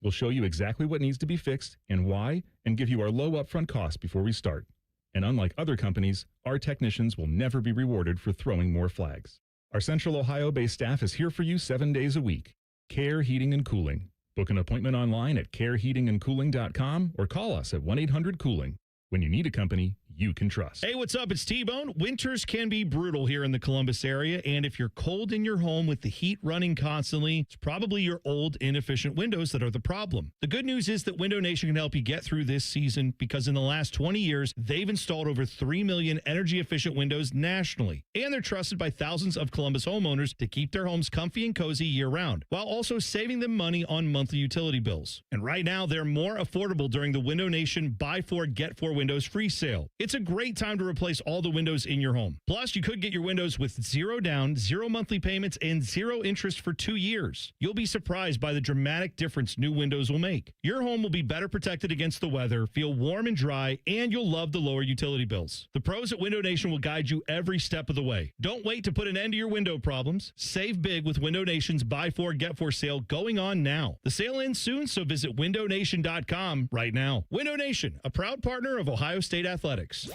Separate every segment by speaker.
Speaker 1: We'll show you exactly what needs to be fixed and why, and give you our low upfront cost before we start. And unlike other companies, our technicians will never be rewarded for throwing more flags. Our Central Ohio-based staff is here for you 7 days a week. Care Heating and Cooling. Book an appointment online at careheatingandcooling.com or call us at 1-800-COOLING. When you need a company you can trust.
Speaker 2: Hey, what's up? It's T-Bone. Winters can be brutal here in the Columbus area, and if you're cold in your home with the heat running constantly, it's probably your old, inefficient windows that are the problem. The good news is that Window Nation can help you get through this season because in the last 20 years, they've installed over 3 million energy-efficient windows nationally, and they're trusted by thousands of Columbus homeowners to keep their homes comfy and cozy year-round, while also saving them money on monthly utility bills. And right now, they're more affordable during the Window Nation Buy 4, Get 4 Windows free sale. It's a great time to replace all the windows in your home. Plus, you could get your windows with 0 down, 0 monthly payments, and 0 interest for 2 years. You'll be surprised by the dramatic difference new windows will make. Your home will be better protected against the weather, feel warm and dry, and you'll love the lower utility bills. The pros at Window Nation will guide you every step of the way. Don't wait to put an end to your window problems. Save big with Window Nation's Buy 4, Get 4 sale going on now. The sale ends soon, so visit windownation.com right now. Window Nation, a proud partner of Ohio State Athletics.
Speaker 3: The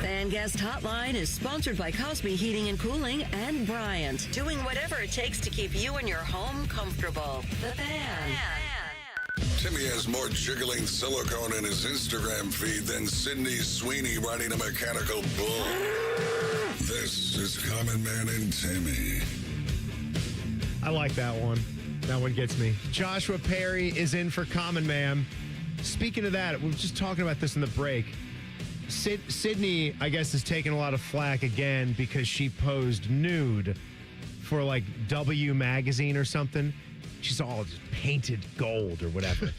Speaker 3: Fan Guest Hotline is sponsored by Cosby Heating and Cooling and Bryant, doing whatever it takes to keep you and your home comfortable. The Fan.
Speaker 4: Timmy has more jiggling silicone in his Instagram feed than Sydney Sweeney riding a mechanical bull. This is Common Man and Timmy.
Speaker 5: I like that one. That one gets me. Joshua Perry is in for Common Man. Speaking of that, we were just talking about this in the break. Sydney, I guess, is taking a lot of flack again because she posed nude for like W magazine or something. She's all just painted gold or whatever.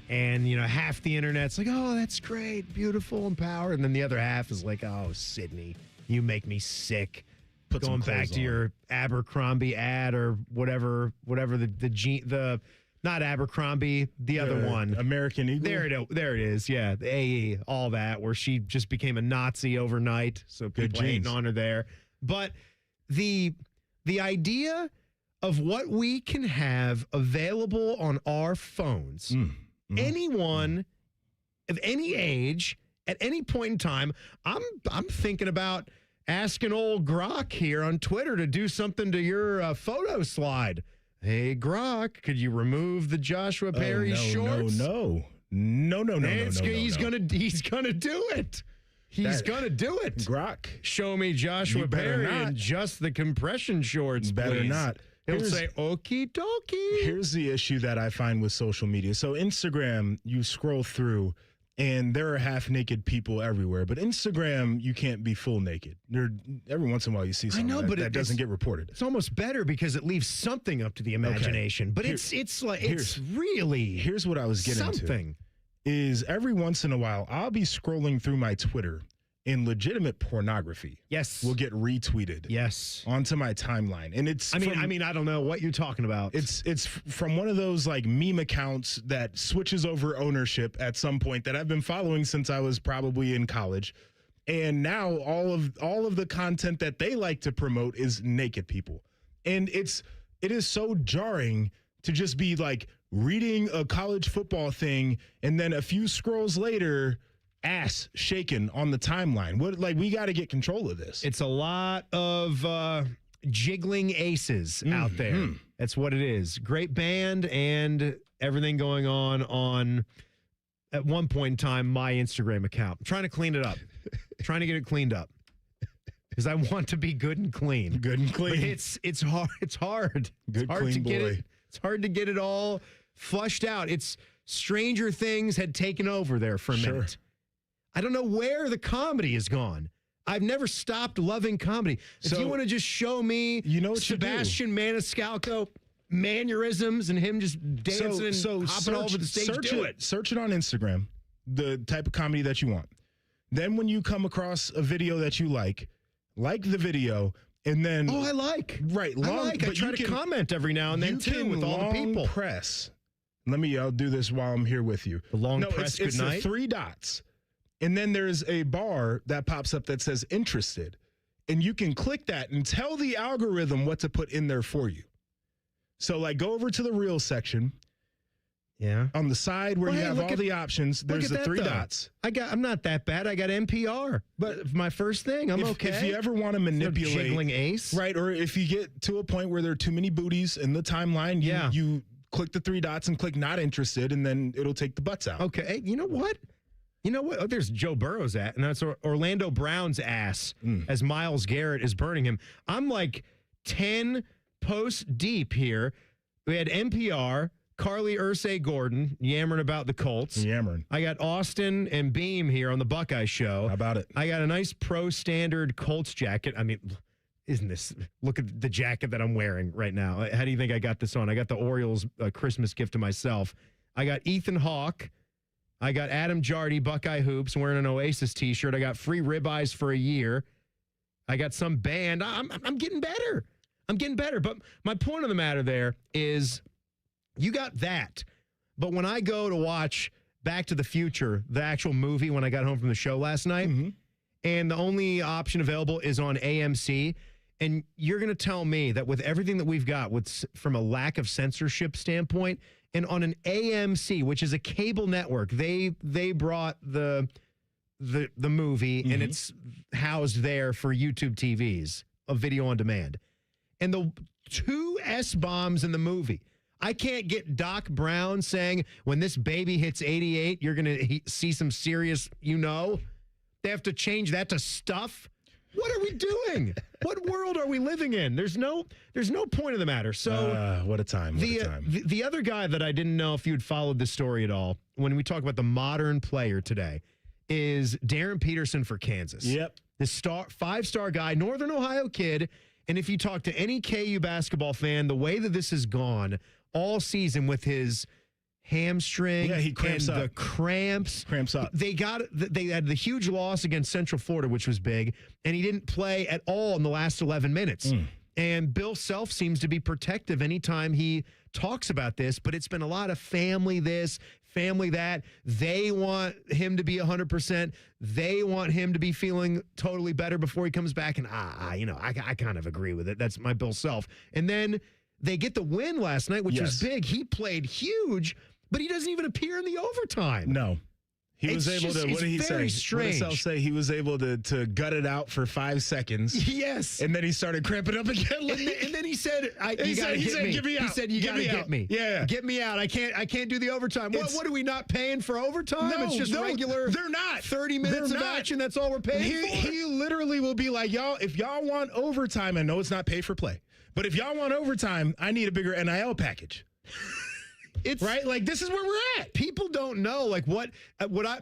Speaker 5: And, you know, half the internet's like, oh, that's great, beautiful, empowered. And then the other half is like, oh, Sydney, you make me sick. Going back to your Abercrombie ad or whatever the not Abercrombie, the other one.
Speaker 6: American Eagle?
Speaker 5: There it is. Yeah, the AE, all that, where she just became a Nazi overnight. So people hating on her there. But the idea of what we can have available on our phones, anyone of any age, at any point in time, I'm thinking about asking old Grok here on Twitter to do something to your photo slide. Hey, Grok, could you remove the Joshua Perry shorts?
Speaker 6: No.
Speaker 5: He's gonna do it. He's gonna do it.
Speaker 6: Grok,
Speaker 5: show me Joshua Perry in just the compression shorts.
Speaker 6: Better
Speaker 5: please.
Speaker 6: not.
Speaker 5: He'll say, okie dokie.
Speaker 6: Here's the issue that I find with social media. So Instagram, you scroll through, and there are half-naked people everywhere. But Instagram, you can't be full naked. Every once in a while, you see something that doesn't get reported.
Speaker 5: It's almost better because it leaves something up to the imagination. Okay. But it's really
Speaker 6: here's what I was getting to. Is every once in a while, I'll be scrolling through my Twitter, and legitimate pornography will get retweeted onto my timeline. And it's
Speaker 5: I don't know what you're talking about.
Speaker 6: It's from one of those like meme accounts that switches over ownership at some point that I've been following since I was probably in college. And now all of the content that they like to promote is naked people. And it is so jarring to just be like reading a college football thing and then a few scrolls later ass shaken on the timeline. We got to get control of this.
Speaker 5: It's a lot of jiggling aces out there. That's what it is. Great band and everything going on at one point in time, my Instagram account. I'm trying to clean it up. Trying to get it cleaned up. Because I want to be good and clean.
Speaker 6: Good and clean.
Speaker 5: But it's hard. It's hard.
Speaker 6: Good, clean boy.
Speaker 5: It's hard to get it all flushed out. It's Stranger Things had taken over there for a minute. I don't know where the comedy is gone. I've never stopped loving comedy. If you want to just show me Sebastian Maniscalco mannerisms and him just dancing and hopping all over the stage, do it.
Speaker 6: Search it on Instagram, the type of comedy that you want. Then when you come across a video that you like the video, and then...
Speaker 5: Oh, I like.
Speaker 6: Right.
Speaker 5: I try to comment every now and then, too, with all the people.
Speaker 6: Press. I'll do this while I'm here with you.
Speaker 5: The long press
Speaker 6: it's
Speaker 5: goodnight?
Speaker 6: It's the 3 dots. And then there's a bar that pops up that says interested. And you can click that and tell the algorithm what to put in there for you. So, go over to the Reels section,
Speaker 5: Yeah.
Speaker 6: On the side where you have all the options, there's the three dots.
Speaker 5: I'm not that bad. I got NPR. But my first thing, I'm okay.
Speaker 6: If you ever want to manipulate
Speaker 5: jiggling ace.
Speaker 6: Right, or if you get to a point where there are too many booties in the timeline, you click the three dots and click not interested, and then it'll take the butts out.
Speaker 5: Okay. Hey, you know what? Oh, there's Joe Burrow's and that's Orlando Brown's ass as Myles Garrett is burning him. I'm like 10 posts deep here. We had NPR, Carly Ursay-Gordon yammering about the Colts.
Speaker 6: Yammering.
Speaker 5: I got Austin and Beam here on the Buckeyes show.
Speaker 6: How about it?
Speaker 5: I got a nice pro standard Colts jacket. I mean, look at the jacket that I'm wearing right now. How do you think I got this on? I got the Orioles Christmas gift to myself. I got Ethan Hawke. I got Adam Jardy, Buckeye Hoops, wearing an Oasis t-shirt. I got free ribeyes for a year. I got some band. I'm getting better. I'm getting better. But my point of the matter there is you got that. But when I go to watch Back to the Future, the actual movie, when I got home from the show last night, and the only option available is on AMC, and you're going to tell me that with everything that we've got from a lack of censorship standpoint, and on an AMC, which is a cable network, they brought the movie, and it's housed there for YouTube TVs, a video on demand. And the 2 S-bombs in the movie. I can't get Doc Brown saying, when this baby hits 88, you're going to see some serious, They have to change that to stuff. What are we doing? What world are we living in? There's no point of the matter. So
Speaker 6: what a time.
Speaker 5: The other guy that I didn't know if you'd followed this story at all, when we talk about the modern player today, is Darren Peterson for Kansas.
Speaker 6: Yep.
Speaker 5: This 5-star guy, Northern Ohio kid. And if you talk to any KU basketball fan, the way that this has gone all season with his hamstring
Speaker 6: he cramps
Speaker 5: and
Speaker 6: up.
Speaker 5: the cramps.
Speaker 6: Cramps up.
Speaker 5: They had the huge loss against Central Florida, which was big, and he didn't play at all in the last 11 minutes. And Bill Self seems to be protective anytime he talks about this, but it's been a lot of family this, family that. They want him to be 100%. They want him to be feeling totally better before he comes back. And I kind of agree with it. That's my Bill Self. And then they get the win last night, which was big. He played huge, but he doesn't even appear in the overtime.
Speaker 6: No. He was able to, what did he say?
Speaker 5: Strange.
Speaker 6: What did Sal say? He was able to gut it out for 5 seconds.
Speaker 5: Yes.
Speaker 6: And then he started cramping up again.
Speaker 5: And then he said,
Speaker 6: he said, get me out.
Speaker 5: He said, you got to get me.
Speaker 6: Yeah.
Speaker 5: Get me out. I can't do the overtime. What are we not paying for overtime?
Speaker 6: No,
Speaker 5: it's just regular.
Speaker 6: They're not.
Speaker 5: 30 minutes of action. That's all we're paying for.
Speaker 6: He literally will be like, if y'all want overtime, I know it's not pay for play, but if y'all want overtime, I need a bigger NIL package. It's right. Like, this is where we're at.
Speaker 5: People don't know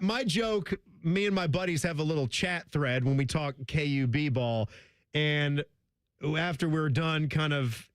Speaker 5: my joke. Me and my buddies have a little chat thread when we talk KUB ball, and after we're done,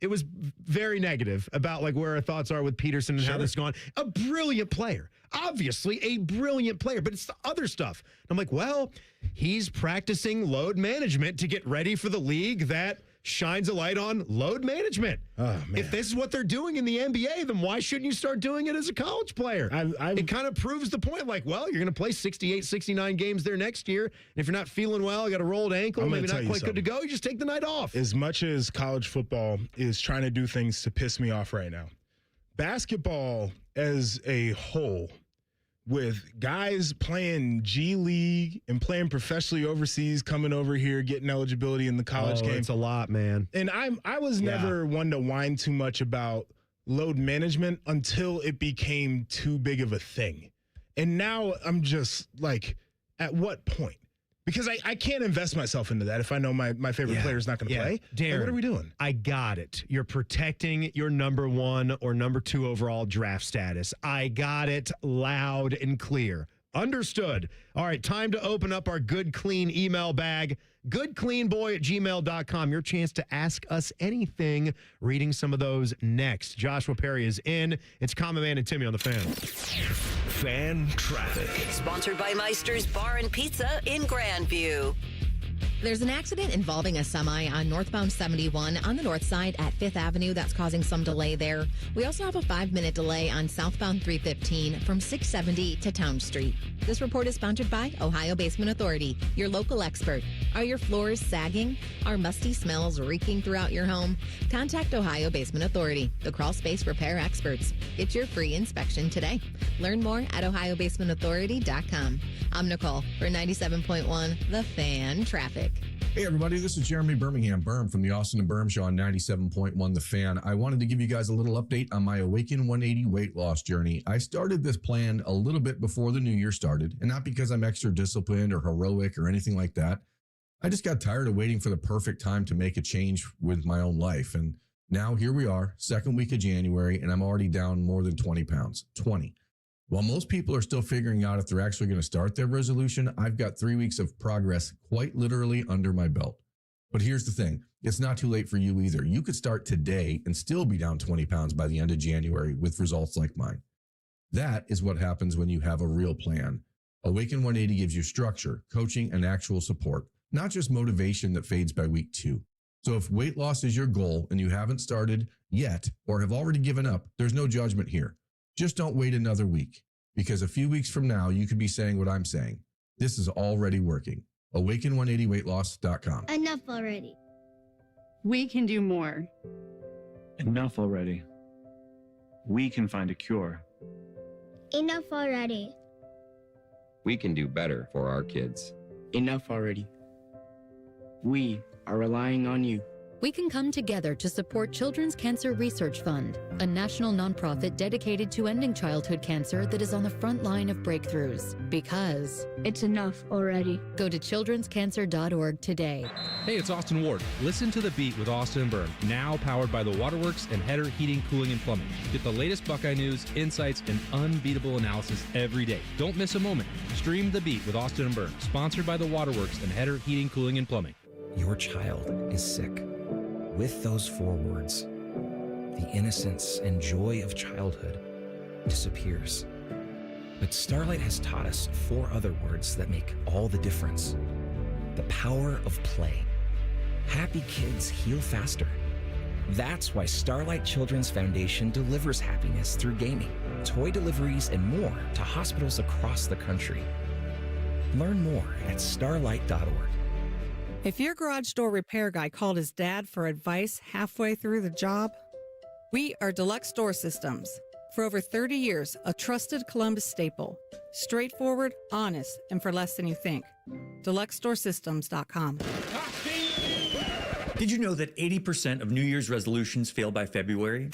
Speaker 5: it was very negative about where our thoughts are with Peterson and how this is going. A brilliant player, obviously a brilliant player, but it's the other stuff. I'm like, well, he's practicing load management to get ready for the league that shines a light on load management.
Speaker 6: Oh, man.
Speaker 5: If this is what they're doing in the NBA, then why shouldn't you start doing it as a college player? It kind of proves the point. You're going to play 68, 69 games there next year. And if you're not feeling well, you got a rolled ankle, maybe not quite good to go, you just take the night off.
Speaker 6: As much as college football is trying to do things to piss me off right now, basketball as a whole, with guys playing G League and playing professionally overseas, coming over here, getting eligibility in the college game.
Speaker 5: It's a lot, man.
Speaker 6: And I was never one to whine too much about load management until it became too big of a thing. And now I'm just like, at what point? Because I can't invest myself into that if I know my favorite player is not going to play.
Speaker 5: Darren,
Speaker 6: what are we doing?
Speaker 5: I got it. You're protecting your number 1 or number 2 overall draft status. I got it loud and clear. Understood. All right, time to open up our Good Clean email bag. goodcleanboy@gmail.com. Your chance to ask us anything. Reading some of those next. Joshua Perry is in. It's Common Man and Timmy on the Fan.
Speaker 7: Fan Traffic.
Speaker 3: Sponsored by Meister's Bar and Pizza in Grandview.
Speaker 7: There's an accident involving a semi on northbound 71 on the north side at 5th Avenue that's causing some delay there. We also have a 5-minute delay on southbound 315 from 670 to Town Street. This report is sponsored by Ohio Basement Authority, your local expert. Are your floors sagging? Are musty smells reeking throughout your home? Contact Ohio Basement Authority, the crawl space repair experts. Get your free inspection today. Learn more at ohiobasementauthority.com. I'm Nicole for 97.1 The Fan Traffic.
Speaker 8: Hey everybody, this is Jeremy Birmingham Berm from the Austin and Berm Show on 97.1 The Fan. I wanted to give you guys a little update on my Awaken 180 weight loss journey. I started this plan a little bit before the new year started, and not because I'm extra disciplined or heroic or anything like that. I just got tired of waiting for the perfect time to make a change with my own life. And now here we are, second week of January, and I'm already down more than 20 pounds, 20. While most people are still figuring out if they're actually going to start their resolution, I've got 3 weeks of progress quite literally under my belt. But here's the thing. It's not too late for you either. You could start today and still be down 20 pounds by the end of January with results like mine. That is what happens when you have a real plan. Awaken 180 gives you structure, coaching, and actual support, not just motivation that fades by week 2. So if weight loss is your goal and you haven't started yet or have already given up, there's no judgment here. Just don't wait another week, because a few weeks from now, you could be saying what I'm saying. This is already working. Awaken180weightloss.com.
Speaker 9: Enough already.
Speaker 10: We can do more.
Speaker 11: Enough already. We can find a cure.
Speaker 9: Enough already.
Speaker 12: We can do better for our kids.
Speaker 13: Enough already. We are relying on you.
Speaker 14: We can come together to support Children's Cancer Research Fund, a national nonprofit dedicated to ending childhood cancer that is on the front line of breakthroughs. Because
Speaker 9: it's enough already.
Speaker 14: Go to childrenscancer.org today.
Speaker 15: Hey, it's Austin Ward. Listen to The Beat with Austin and Byrne, now powered by the Waterworks and Header Heating, Cooling, and Plumbing. Get the latest Buckeye news, insights, and unbeatable analysis every day. Don't miss a moment. Stream The Beat with Austin and Byrne, sponsored by the Waterworks and Header Heating, Cooling, and Plumbing.
Speaker 16: Your child is sick. With those 4 words, the innocence and joy of childhood disappears. But Starlight has taught us 4 other words that make all the difference. The power of play. Happy kids heal faster. That's why Starlight Children's Foundation delivers happiness through gaming, toy deliveries, and more to hospitals across the country. Learn more at starlight.org.
Speaker 17: If your garage door repair guy called his dad for advice halfway through the job, we are Deluxe Door Systems. For over 30 years, a trusted Columbus staple. Straightforward, honest, and for less than you think. DeluxeDoorSystems.com.
Speaker 18: Did you know that 80% of New Year's resolutions fail by February?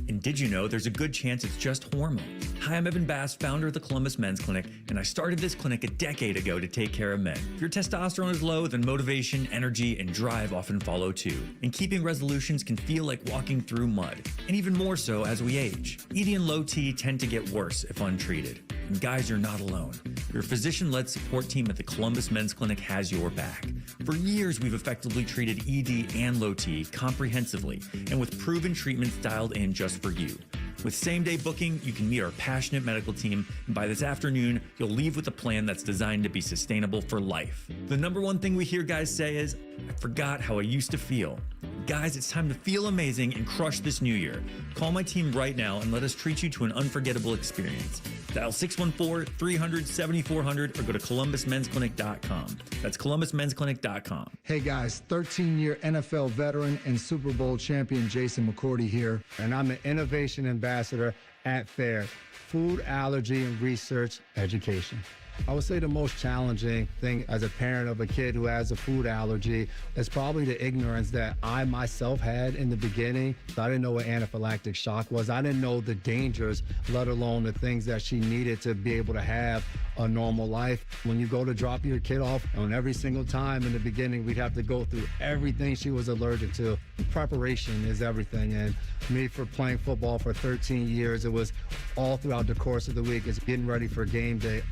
Speaker 18: And did you know there's a good chance it's just hormones? Hi, I'm Evan Bass, founder of the Columbus Men's Clinic, and I started this clinic a decade ago to take care of men. If your testosterone is low, then motivation, energy, and drive often follow too. And keeping resolutions can feel like walking through mud, and even more so as we age. ED and low T tend to get worse if untreated. And guys, you're not alone. Your physician-led support team at the Columbus Men's Clinic has your back. For years, we've effectively treated ED and low T comprehensively, and with proven treatments dialed in just for you. With same-day booking, you can meet our passionate medical team, and by this afternoon, you'll leave with a plan that's designed to be sustainable for life. The number one thing we hear guys say is, I forgot how I used to feel. Guys, it's time to feel amazing and crush this new year. Call my team right now and let us treat you to an unforgettable experience. Dial 614-300-7400 or go to columbusmensclinic.com. That's columbusmensclinic.com.
Speaker 19: Hey guys, 13-year NFL veteran and Super Bowl champion Jason McCourty here, and I'm the Innovation Ambassador at FAIR, Food Allergy and Research Education. I would say the most challenging thing as a parent of a kid who has a food allergy is probably the ignorance that I myself had in the beginning. So I didn't know what anaphylactic shock was. I didn't know the dangers, let alone the things that she needed to be able to have a normal life. When you go to drop your kid off, and every single time in the beginning, we'd have to go through everything she was allergic to. Preparation is everything. And me, for playing football for 13 years, it was all throughout the course of the week. It's getting ready for game day.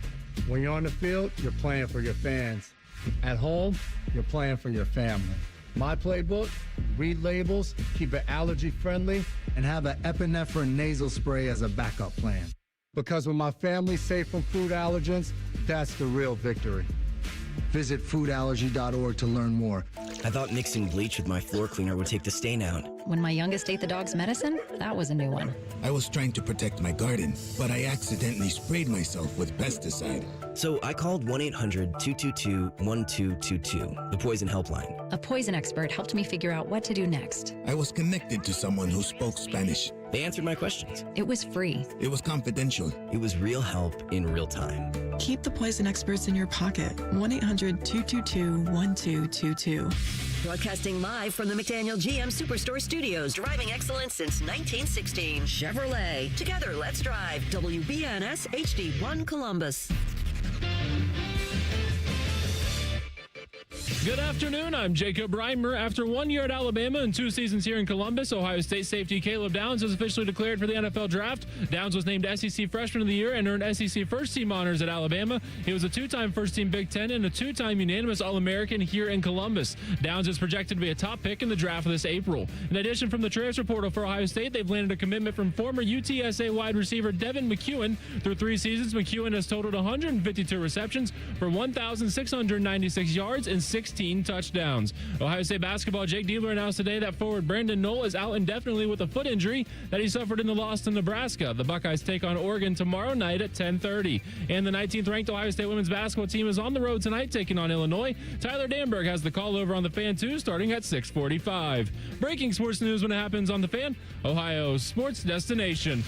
Speaker 19: When you're on the field, you're playing for your fans. At home, you're playing for your family. My playbook, read labels, keep it allergy friendly, and have an epinephrine nasal spray as a backup plan. Because when my family's safe from food allergens, that's the real victory. Visit foodallergy.org to learn more.
Speaker 16: I thought mixing bleach with my floor cleaner would take the stain out.
Speaker 14: When my youngest ate the dog's medicine, that was a new one.
Speaker 20: I was trying to protect my garden, but I accidentally sprayed myself with pesticide.
Speaker 16: So I called 1-800-222-1222, the poison helpline.
Speaker 14: A poison expert helped me figure out what to do next.
Speaker 20: I was connected to someone who spoke Spanish.
Speaker 16: They answered my questions.
Speaker 14: It was free.
Speaker 20: It was confidential.
Speaker 16: It was real help in real time.
Speaker 21: Keep the poison experts in your pocket. 1-800-222-1222.
Speaker 3: Broadcasting live from the McDaniel GM Superstore Studios, driving excellence since 1916. Chevrolet. Together, let's drive. WBNS HD1 Columbus.
Speaker 22: Good afternoon. I'm Jacob Reimer. After 1 year at Alabama and 2 seasons here in Columbus, Ohio State safety Caleb Downs was officially declared for the NFL Draft. Downs was named SEC Freshman of the Year and earned SEC First Team honors at Alabama. He was a 2-time First Team Big Ten and a 2-time unanimous All-American here in Columbus. Downs is projected to be a top pick in the draft this April. In addition, from the transfer portal for Ohio State, they've landed a commitment from former UTSA wide receiver Devin McEwen. Through 3 seasons, McEwen has totaled 152 receptions for 1,696 yards and 16 touchdowns. Ohio State basketball, Jake Diebler announced today that forward Brandon Knoll is out indefinitely with a foot injury that he suffered in the loss to Nebraska. The Buckeyes take on Oregon tomorrow night at 10:30. And the 19th ranked Ohio State women's basketball team is on the road tonight taking on Illinois. Tyler Danberg has the call over on the Fan 2 starting at 6:45. Breaking sports news when it happens on the Fan, Ohio's sports destination.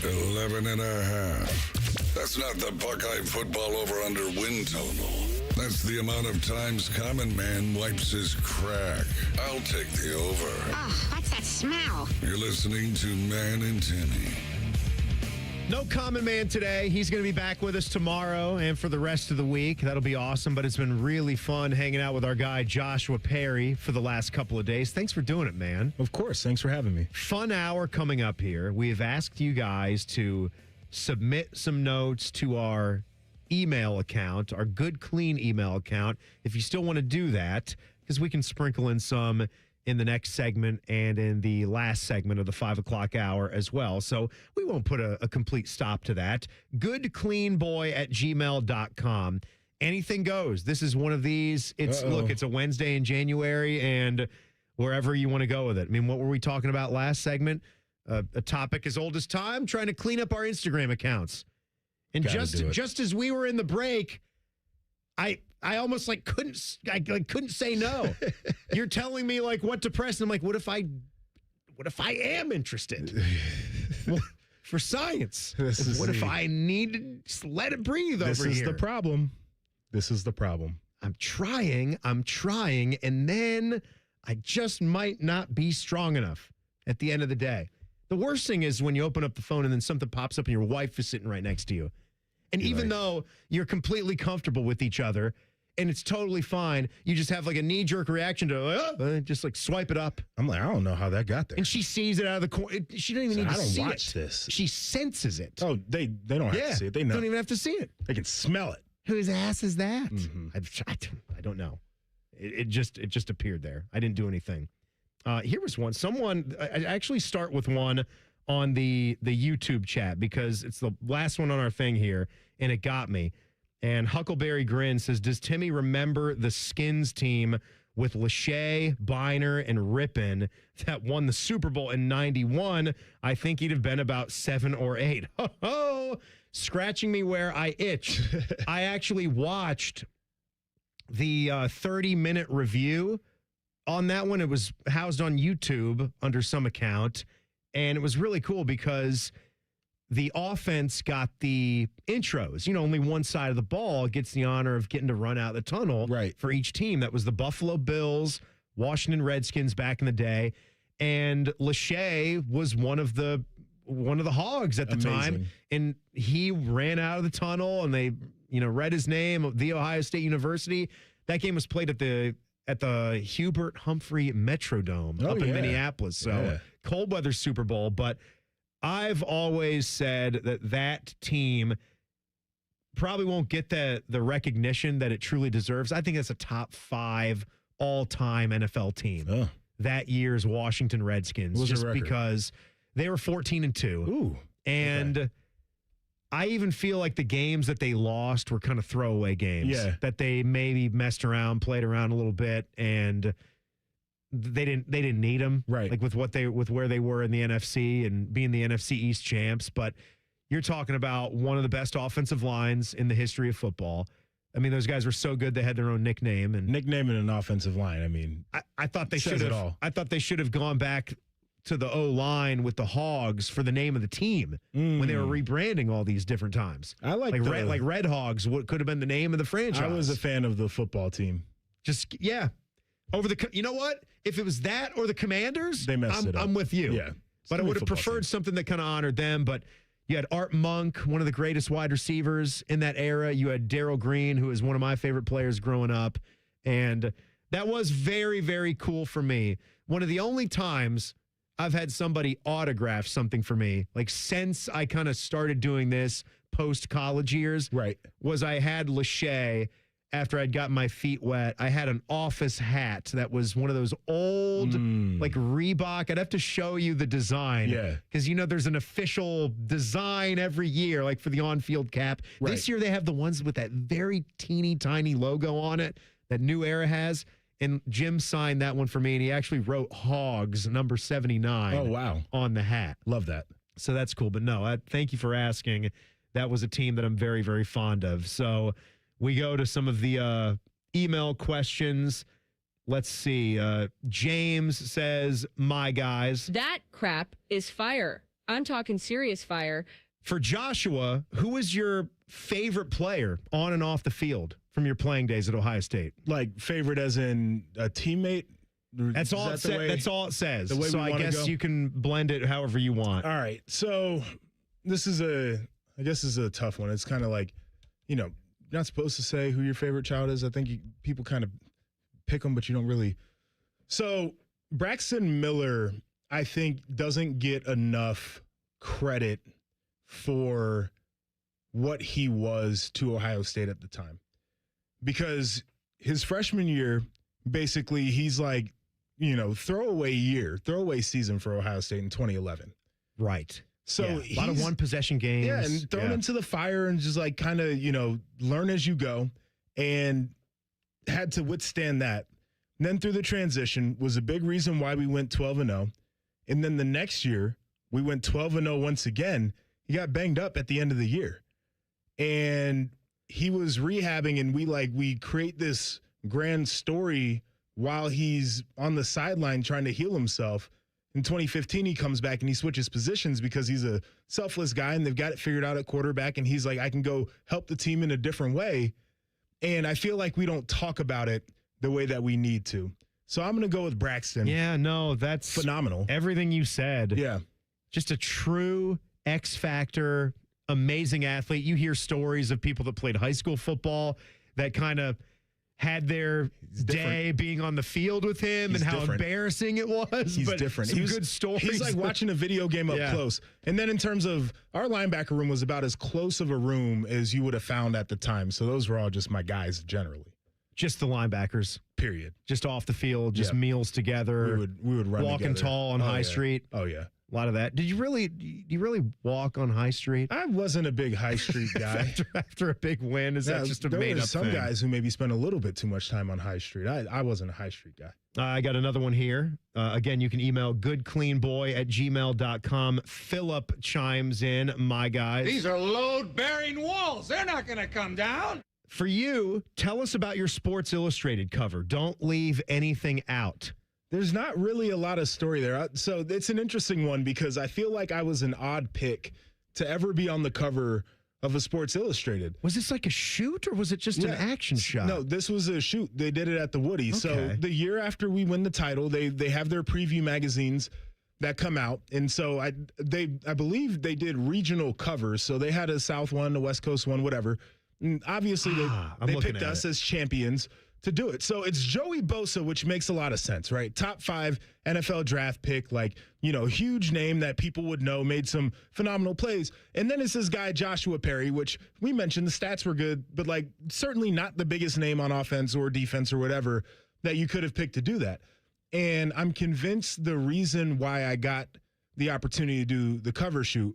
Speaker 4: 11 and a half. That's not the Buckeye football over-under win total. That's the amount of times Common Man wipes his crack. I'll take the over.
Speaker 23: Oh, what's that smell?
Speaker 4: You're listening to Man and Timmy.
Speaker 5: No Common Man today. He's going to be back with us tomorrow and for the rest of the week. That'll be awesome, but it's been really fun hanging out with our guy Joshua Perry for the last couple of days. Thanks for doing it, man.
Speaker 6: Of course. Thanks for having me.
Speaker 5: Fun hour coming up here. We have asked you guys to submit some notes to our email account, our Good Clean email account, if you still want to do that, because we can sprinkle in some in the next segment and in the last segment of the 5 o'clock hour as well. So we won't put a complete stop to that. goodcleanboy@gmail.com. Anything goes. This is one of these. Look, it's a Wednesday in January, and wherever you want to go with it. I mean, what were we talking about last segment? A topic as old as time, trying to clean up our Instagram accounts. And just as we were in the break, I almost couldn't say no. You're telling me what to press, and I'm like, what if I am interested? For science. What if I need to just let it breathe over here?
Speaker 6: This is the problem. This is the problem.
Speaker 5: I'm trying, and then I just might not be strong enough at the end of the day. The worst thing is when you open up the phone and then something pops up and your wife is sitting right next to you. And even though you're completely comfortable with each other and it's totally fine, you just have a knee-jerk reaction to just swipe it up.
Speaker 6: I'm like, I don't know how that got there.
Speaker 5: And she sees it out of the corner. She doesn't even need to see it.
Speaker 6: I don't watch this.
Speaker 5: She senses it.
Speaker 6: Oh, they don't have to see it. They know.
Speaker 5: Don't even have to see it.
Speaker 6: They can smell it.
Speaker 5: Whose ass is that?
Speaker 6: Mm-hmm.
Speaker 5: I don't know. It just appeared there. I didn't do anything. Here was one. I actually start with one on the YouTube chat because it's the last one on our thing here, and it got me. And Huckleberry Grin says, does Timmy remember the Skins team with Lachey, Biner, and Rippon that won the Super Bowl in 91? I think he'd have been about 7 or 8. Ho-ho! Scratching me where I itch. I actually watched the 30-minute review on that one. It was housed on YouTube under some account, and it was really cool because the offense got the intros. Only one side of the ball gets the honor of getting to run out of the tunnel for each team. That was the Buffalo Bills, Washington Redskins back in the day, and Lachey was one of the hogs at the time, and he ran out of the tunnel, and they read his name, The Ohio State University. That game was played at the Hubert Humphrey Metrodome up in Minneapolis. So cold weather Super Bowl. But I've always said that team probably won't get the recognition that it truly deserves. I think it's a top 5 all-time NFL team. That year's Washington Redskins, just because they were 14-2.
Speaker 6: Ooh.
Speaker 5: And I even feel like the games that they lost were kind of throwaway games.
Speaker 6: Yeah.
Speaker 5: That they maybe messed around, played around a little bit, and they didn't need them.
Speaker 6: Right.
Speaker 5: Like with where they were in the NFC and being the NFC East champs. But you're talking about one of the best offensive lines in the history of football. I mean, those guys were so good they had their own nickname. And
Speaker 6: nickname and an offensive line. I mean,
Speaker 5: I thought they should
Speaker 6: says it
Speaker 5: have.
Speaker 6: all.
Speaker 5: I thought they should have gone back to the O-line with the Hogs for the name of the team when they were rebranding all these different times.
Speaker 6: I like
Speaker 5: Red Hogs. What could have been the name of the franchise?
Speaker 6: I was a fan of the football team.
Speaker 5: Just over the. You know what? If it was that or the Commanders,
Speaker 6: they messed it up.
Speaker 5: I'm with you.
Speaker 6: Yeah,
Speaker 5: but I would have preferred something that kind of honored them. But you had Art Monk, one of the greatest wide receivers in that era. You had Darryl Green, who is one of my favorite players growing up, and that was very, very cool for me. One of the only times I've had somebody autograph something for me, like since I kind of started doing this post-college years,
Speaker 6: right,
Speaker 5: was I had Lachey, after I'd gotten my feet wet, I had an office hat that was one of those old, like Reebok. I'd have to show you the design.
Speaker 6: Yeah.
Speaker 5: Because, there's an official design every year, like for the on-field cap.
Speaker 6: Right.
Speaker 5: This year they have the ones with that very teeny tiny logo on it that New Era has. And Jim signed that one for me, and he actually wrote Hogs, number 79.
Speaker 6: Oh, wow.
Speaker 5: On the hat.
Speaker 6: Love that.
Speaker 5: So that's cool. But no, thank you for asking. That was a team that I'm very, very fond of. So we go to some of the email questions. Let's see. James says, my guys.
Speaker 1: That crap is fire. I'm talking serious fire.
Speaker 5: For Joshua, who is your favorite player on and off the field from your playing days at Ohio State?
Speaker 6: Like favorite as in a teammate?
Speaker 5: That's all it says. That's all it says.
Speaker 6: The way
Speaker 5: so
Speaker 6: we
Speaker 5: I
Speaker 6: wanna
Speaker 5: guess
Speaker 6: go?
Speaker 5: you can blend it however you want.
Speaker 6: All right. So this is a tough one. It's kind of like, you're not supposed to say who your favorite child is. I think people kind of pick them, but you don't really. So Braxton Miller, I think, doesn't get enough credit for what he was to Ohio State at the time. Because his freshman year, basically, he's like, throwaway season for Ohio State in 2011.
Speaker 5: Right.
Speaker 6: So
Speaker 5: a lot of one-possession games.
Speaker 6: Yeah, and thrown into the fire and just like kind of, learn as you go, and had to withstand that. And then through the transition was a big reason why we went 12-0. And then the next year, we went 12-0 once again. He got banged up at the end of the year. And he was rehabbing, and we create this grand story while he's on the sideline trying to heal himself. In 2015, he comes back and he switches positions because he's a selfless guy and they've got it figured out at quarterback. And he's like, I can go help the team in a different way. And I feel like we don't talk about it the way that we need to. So I'm going to go with Braxton.
Speaker 5: Yeah, no, that's
Speaker 6: phenomenal.
Speaker 5: Everything you said.
Speaker 6: Yeah.
Speaker 5: Just a true X factor, amazing athlete. You hear stories of people that played high school football that kind of had their day being on the field with him and how embarrassing it was.
Speaker 6: He's
Speaker 5: but
Speaker 6: different.
Speaker 5: Some good stories.
Speaker 6: He's like watching a video game up close. And then in terms of our linebacker room was about as close of a room as you would have found at the time. So those were all just my guys generally.
Speaker 5: Just the linebackers.
Speaker 6: Period.
Speaker 5: Just off the field, just meals together.
Speaker 6: We would run
Speaker 5: walking
Speaker 6: together.
Speaker 5: tall on High Street.
Speaker 6: Oh yeah.
Speaker 5: A lot of that. Do you really walk on High Street?
Speaker 6: I wasn't a big High Street guy.
Speaker 5: after a big win, is that just a made up thing?
Speaker 6: Some guys who maybe spend a little bit too much time on High Street. I wasn't a High Street guy.
Speaker 5: I got another one here. Again, you can email goodcleanboy@gmail.com. Philip chimes in, my guys.
Speaker 2: These are load-bearing walls. They're not going to come down.
Speaker 5: For you, tell us about your Sports Illustrated cover. Don't leave anything out.
Speaker 6: There's not really a lot of story there. So it's an interesting one because I feel like I was an odd pick to ever be on the cover of a Sports Illustrated.
Speaker 5: Was this like a shoot or was it just an action shot?
Speaker 6: No, this was a shoot. They did it at the Woody.
Speaker 5: Okay.
Speaker 6: So the year after we win the title, they have their preview magazines that come out. And so I believe they did regional covers. So they had a South one, a West Coast one, whatever. And obviously they picked us as champions to do it. So it's Joey Bosa, which makes a lot of sense, right? Top 5 NFL draft pick, huge name that people would know, made some phenomenal plays. And then it's this guy, Joshua Perry, which we mentioned the stats were good, but certainly not the biggest name on offense or defense or whatever that you could have picked to do that. And I'm convinced the reason why I got the opportunity to do the cover shoot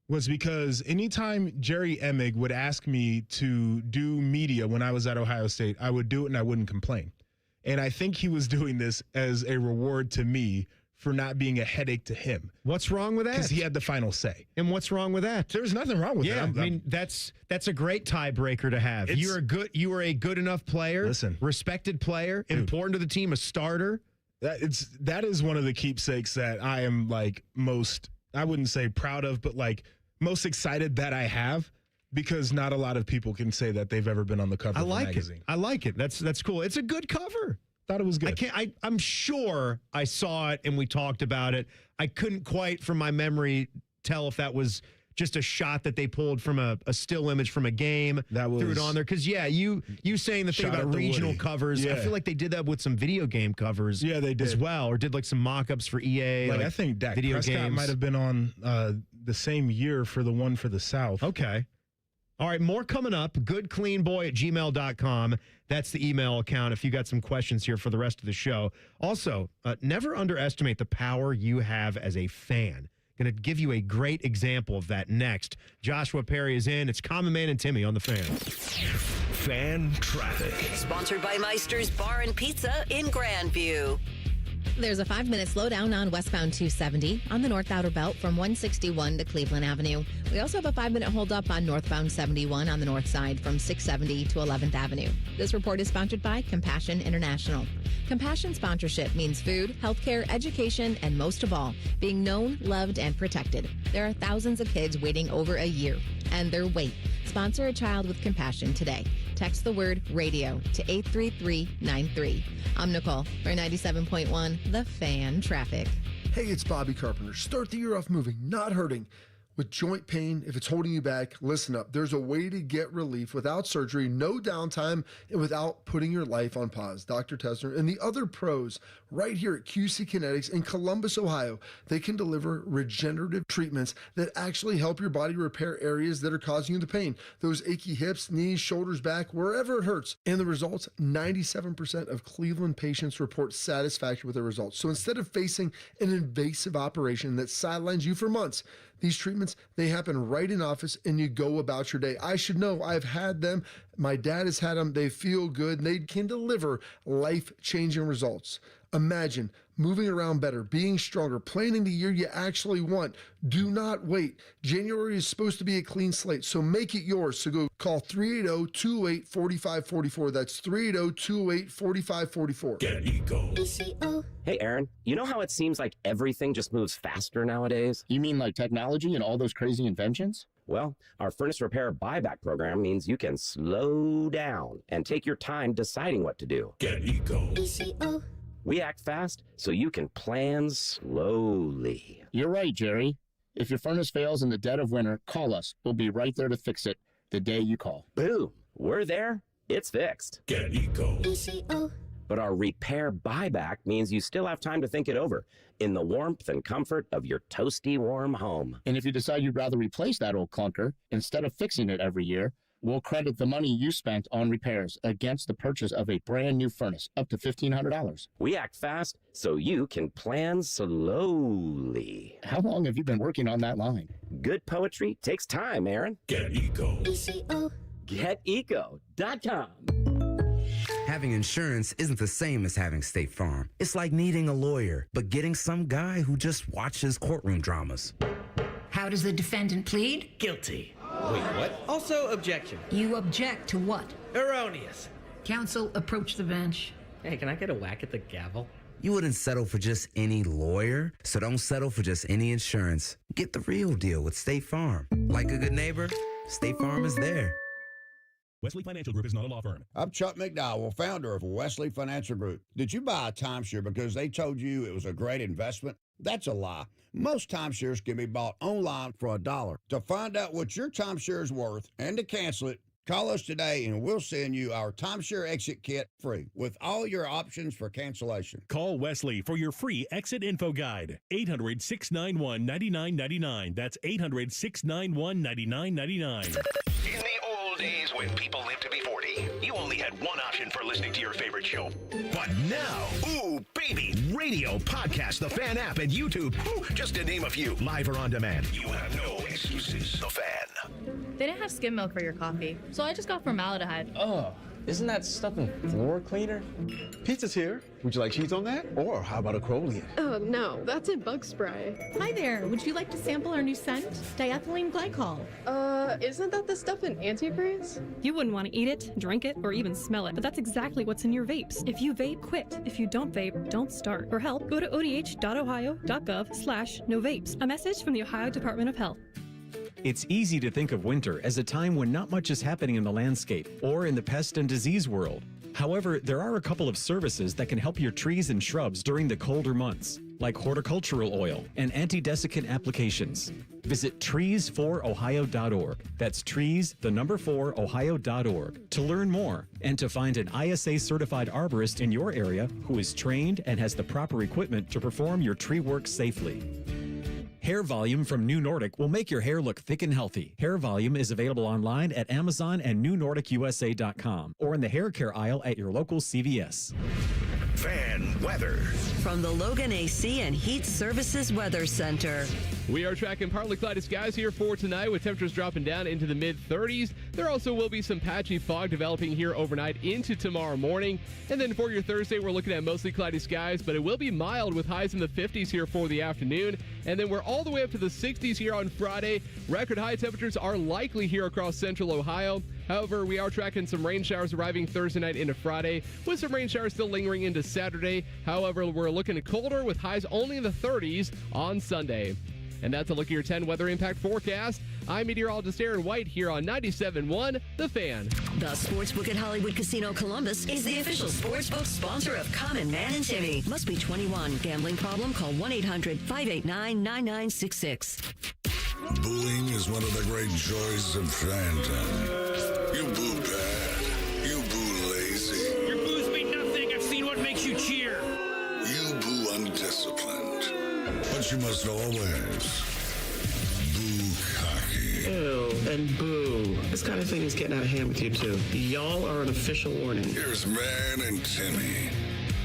Speaker 6: was because anytime Jerry Emig would ask me to do media when I was at Ohio State, I would do it and I wouldn't complain. And I think he was doing this as a reward to me for not being a headache to him.
Speaker 5: What's wrong with that?
Speaker 6: Because he had the final say.
Speaker 5: And what's wrong with that?
Speaker 6: There's nothing wrong with that.
Speaker 5: I mean, that's a great tiebreaker to have. You are a good enough player, respected player, important to the team, a starter.
Speaker 6: That is one of the keepsakes that I am like most, I wouldn't say proud of, but like most excited that I have, because not a lot of people can say that they've ever been on the cover of a magazine.
Speaker 5: I like it. That's cool. It's a good cover.
Speaker 6: Thought it was good.
Speaker 5: I'm sure I saw it and we talked about it. I couldn't quite, from my memory, tell if that was just a shot that they pulled from a still image from a game. That was, threw it on there. Because, you saying the thing about regional covers, I feel like they did that with some video game covers they did. As well, or did like some mock-ups for EA.
Speaker 6: Like I think Dak Prescott might have been on the same year for the one for the South.
Speaker 5: Okay. All right, more coming up. goodcleanboy@gmail.com. That's the email account if you got some questions here for the rest of the show. Also, never underestimate the power you have as a fan. Going to give you a great example of that next. Joshua Perry is in. It's Common Man and Timmy on the Fan.
Speaker 3: Fan Traffic. Sponsored by Meister's Bar and Pizza in Grandview.
Speaker 7: There's a 5-minute slowdown on westbound 270 on the North Outer Belt from 161 to Cleveland Avenue. We also have a 5-minute holdup on northbound 71 on the north side from 670 to 11th Avenue. This report is sponsored by Compassion International. Compassion sponsorship means food, healthcare, education, and most of all, being known, loved, and protected. There are thousands of kids waiting over a year, and their wait. Sponsor a child with compassion today. Text the word radio to 83393. I'm Nicole for 97.1 The Fan Traffic.
Speaker 8: Hey, it's Bobby Carpenter. Start the year off moving, not hurting. With joint pain, if it's holding you back, listen up. There's a way to get relief without surgery, no downtime, and without putting your life on pause. Dr. Tesner and the other pros right here at QC Kinetics in Columbus, Ohio, they can deliver regenerative treatments that actually help your body repair areas that are causing you the pain. Those achy hips, knees, shoulders, back, wherever it hurts. And the results, 97% of Cleveland patients report satisfaction with their results. So instead of facing an invasive operation that sidelines you for months, these treatments, they happen right in office and you go about your day. I should know. I've had them. My dad has had them. They feel good. They can deliver life-changing results. Imagine moving around better, being stronger, planning the year you actually want. Do not wait. January is supposed to be a clean slate, so make it yours. So go call 380-208-4544. That's 380-208-4544.
Speaker 10: Get Eco. Hey, Aaron, you know how it seems like everything just moves faster nowadays?
Speaker 24: You mean like technology and all those crazy inventions?
Speaker 10: Well, our furnace repair buyback program means you can slow down and take your time deciding what to do.
Speaker 2: Get Eco.
Speaker 10: We act fast so you can plan slowly.
Speaker 24: You're right, Jerry. If your furnace fails in the dead of winter, call us. We'll be right there to fix it the day you call.
Speaker 10: Boom. We're there. It's fixed.
Speaker 2: Get Eco.
Speaker 10: But our repair buyback means you still have time to think it over in the warmth and comfort of your toasty warm home.
Speaker 24: And if you decide you'd rather replace that old clunker, instead of fixing it every year, we'll credit the money you spent on repairs against the purchase of a brand new furnace, up to $1,500.
Speaker 10: We act fast so you can plan slowly.
Speaker 24: How long have you been working on that line?
Speaker 10: Good poetry takes time, Aaron.
Speaker 2: Get Eco.
Speaker 10: GetEco.com.
Speaker 25: Having insurance isn't the same as having State Farm. It's like needing a lawyer, but getting some guy who just watches courtroom dramas.
Speaker 26: How does the defendant plead?
Speaker 27: Guilty.
Speaker 28: Wait, what?
Speaker 27: Also, objection.
Speaker 26: You object to what?
Speaker 27: Erroneous.
Speaker 26: Counsel, approach the bench.
Speaker 28: Hey, can I get a whack at the gavel?
Speaker 25: You wouldn't settle for just any lawyer, so don't settle for just any insurance. Get the real deal with State Farm. Like a good neighbor, State Farm is there.
Speaker 29: Wesley Financial Group is not a law firm.
Speaker 30: I'm Chuck McDowell, founder of Wesley Financial Group. Did you buy a timeshare because they told you it was a great investment? That's a lie. Most timeshares can be bought online for $1. To find out what your timeshare is worth and to cancel it, call us today and we'll send you our timeshare exit kit free with all your options for cancellation.
Speaker 29: Call Wesley for your free exit info guide. 800-691-9999. That's 800-691-9999.
Speaker 31: In the old days when people lived to be 40, you only had one option for listening to your favorite show.
Speaker 32: But now, ooh, baby, radio, podcast, the Fan app, and YouTube, just to name a few, live or on demand.
Speaker 31: You have no excuse. excuses. The Fan.
Speaker 9: They didn't have skim milk for your coffee, so I just got formaldehyde.
Speaker 11: Oh, isn't that stuff in floor cleaner?
Speaker 12: Pizza's here. Would you like cheese on that? Or how about a Crowley?
Speaker 13: Oh, no, that's in bug spray.
Speaker 9: Hi there, would you like to sample our new scent? Diethylene glycol.
Speaker 13: Isn't that the stuff in antifreeze?
Speaker 14: You wouldn't want to eat it, drink it, or even smell it, but that's exactly what's in your vapes. If you vape, quit. If you don't vape, don't start. For help, go to odh.ohio.gov/no vapes. A message from the Ohio Department of Health.
Speaker 15: It's easy to think of winter as a time when not much is happening in the landscape or in the pest and disease world. However, there are a couple of services that can help your trees and shrubs during the colder months, like horticultural oil and anti-desiccant applications. Visit trees4ohio.org. That's trees, the number 4ohio.org to learn more and to find an ISA-certified arborist in your area who is trained and has the proper equipment to perform your tree work safely. Hair Volume from New Nordic will make your hair look thick and healthy. Hair Volume is available online at Amazon and newnordicusa.com or in the hair care aisle at your local CVS.
Speaker 31: Fan weather.
Speaker 3: From the Logan AC and Heat Services Weather Center.
Speaker 16: We are tracking partly cloudy skies here for tonight with temperatures dropping down into the mid-30s. There also will be some patchy fog developing here overnight into tomorrow morning. And then for your Thursday, we're looking at mostly cloudy skies, but it will be mild with highs in the 50s here for the afternoon. And then we're all the way up to the 60s here on Friday. Record high temperatures are likely here across central Ohio. However, we are tracking some rain showers arriving Thursday night into Friday, with some rain showers still lingering into Saturday. However, we're looking colder with highs only in the 30s on Sunday. And that's a look at your 10 weather impact forecast. I'm meteorologist Aaron White here on 97.1 The Fan.
Speaker 3: The Sportsbook at Hollywood Casino Columbus is the official sportsbook sponsor of Common Man and Timmy. Must be 21. Gambling problem? Call 1-800-589-9966.
Speaker 4: Booing is one of the great joys of fandom. You boo bad. You boo lazy.
Speaker 17: Your boos mean nothing. I've seen what makes you cheer.
Speaker 4: You boo undisciplined. But you must always boo cocky.
Speaker 12: Ew, and boo. This kind of thing is getting out of hand with you, too. Y'all are an official warning.
Speaker 4: Here's Man and Timmy.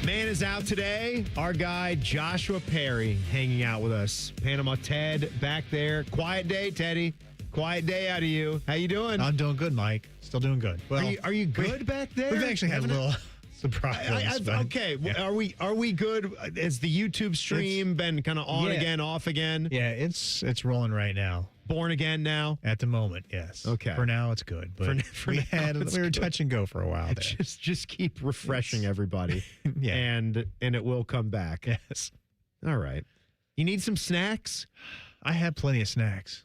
Speaker 5: Man is out today. Our guy, Joshua Perry, hanging out with us. Panama Ted back there. Quiet day, Teddy. Quiet day out of you. How you doing?
Speaker 18: I'm doing good, Mike. Still doing good.
Speaker 5: Well, are you good back there?
Speaker 18: We've actually had a little surprise.
Speaker 5: Okay. Yeah. Are we good? Has the YouTube stream been kind of on again, off again?
Speaker 18: Yeah, it's rolling right now.
Speaker 5: Born again now?
Speaker 18: At the moment, yes.
Speaker 5: Okay.
Speaker 18: For now, it's good. But we were touch and go for a while there.
Speaker 5: Just keep refreshing everybody.
Speaker 18: Yeah.
Speaker 5: And it will come back.
Speaker 18: Yes.
Speaker 5: All right. You need some snacks?
Speaker 18: I have plenty of snacks.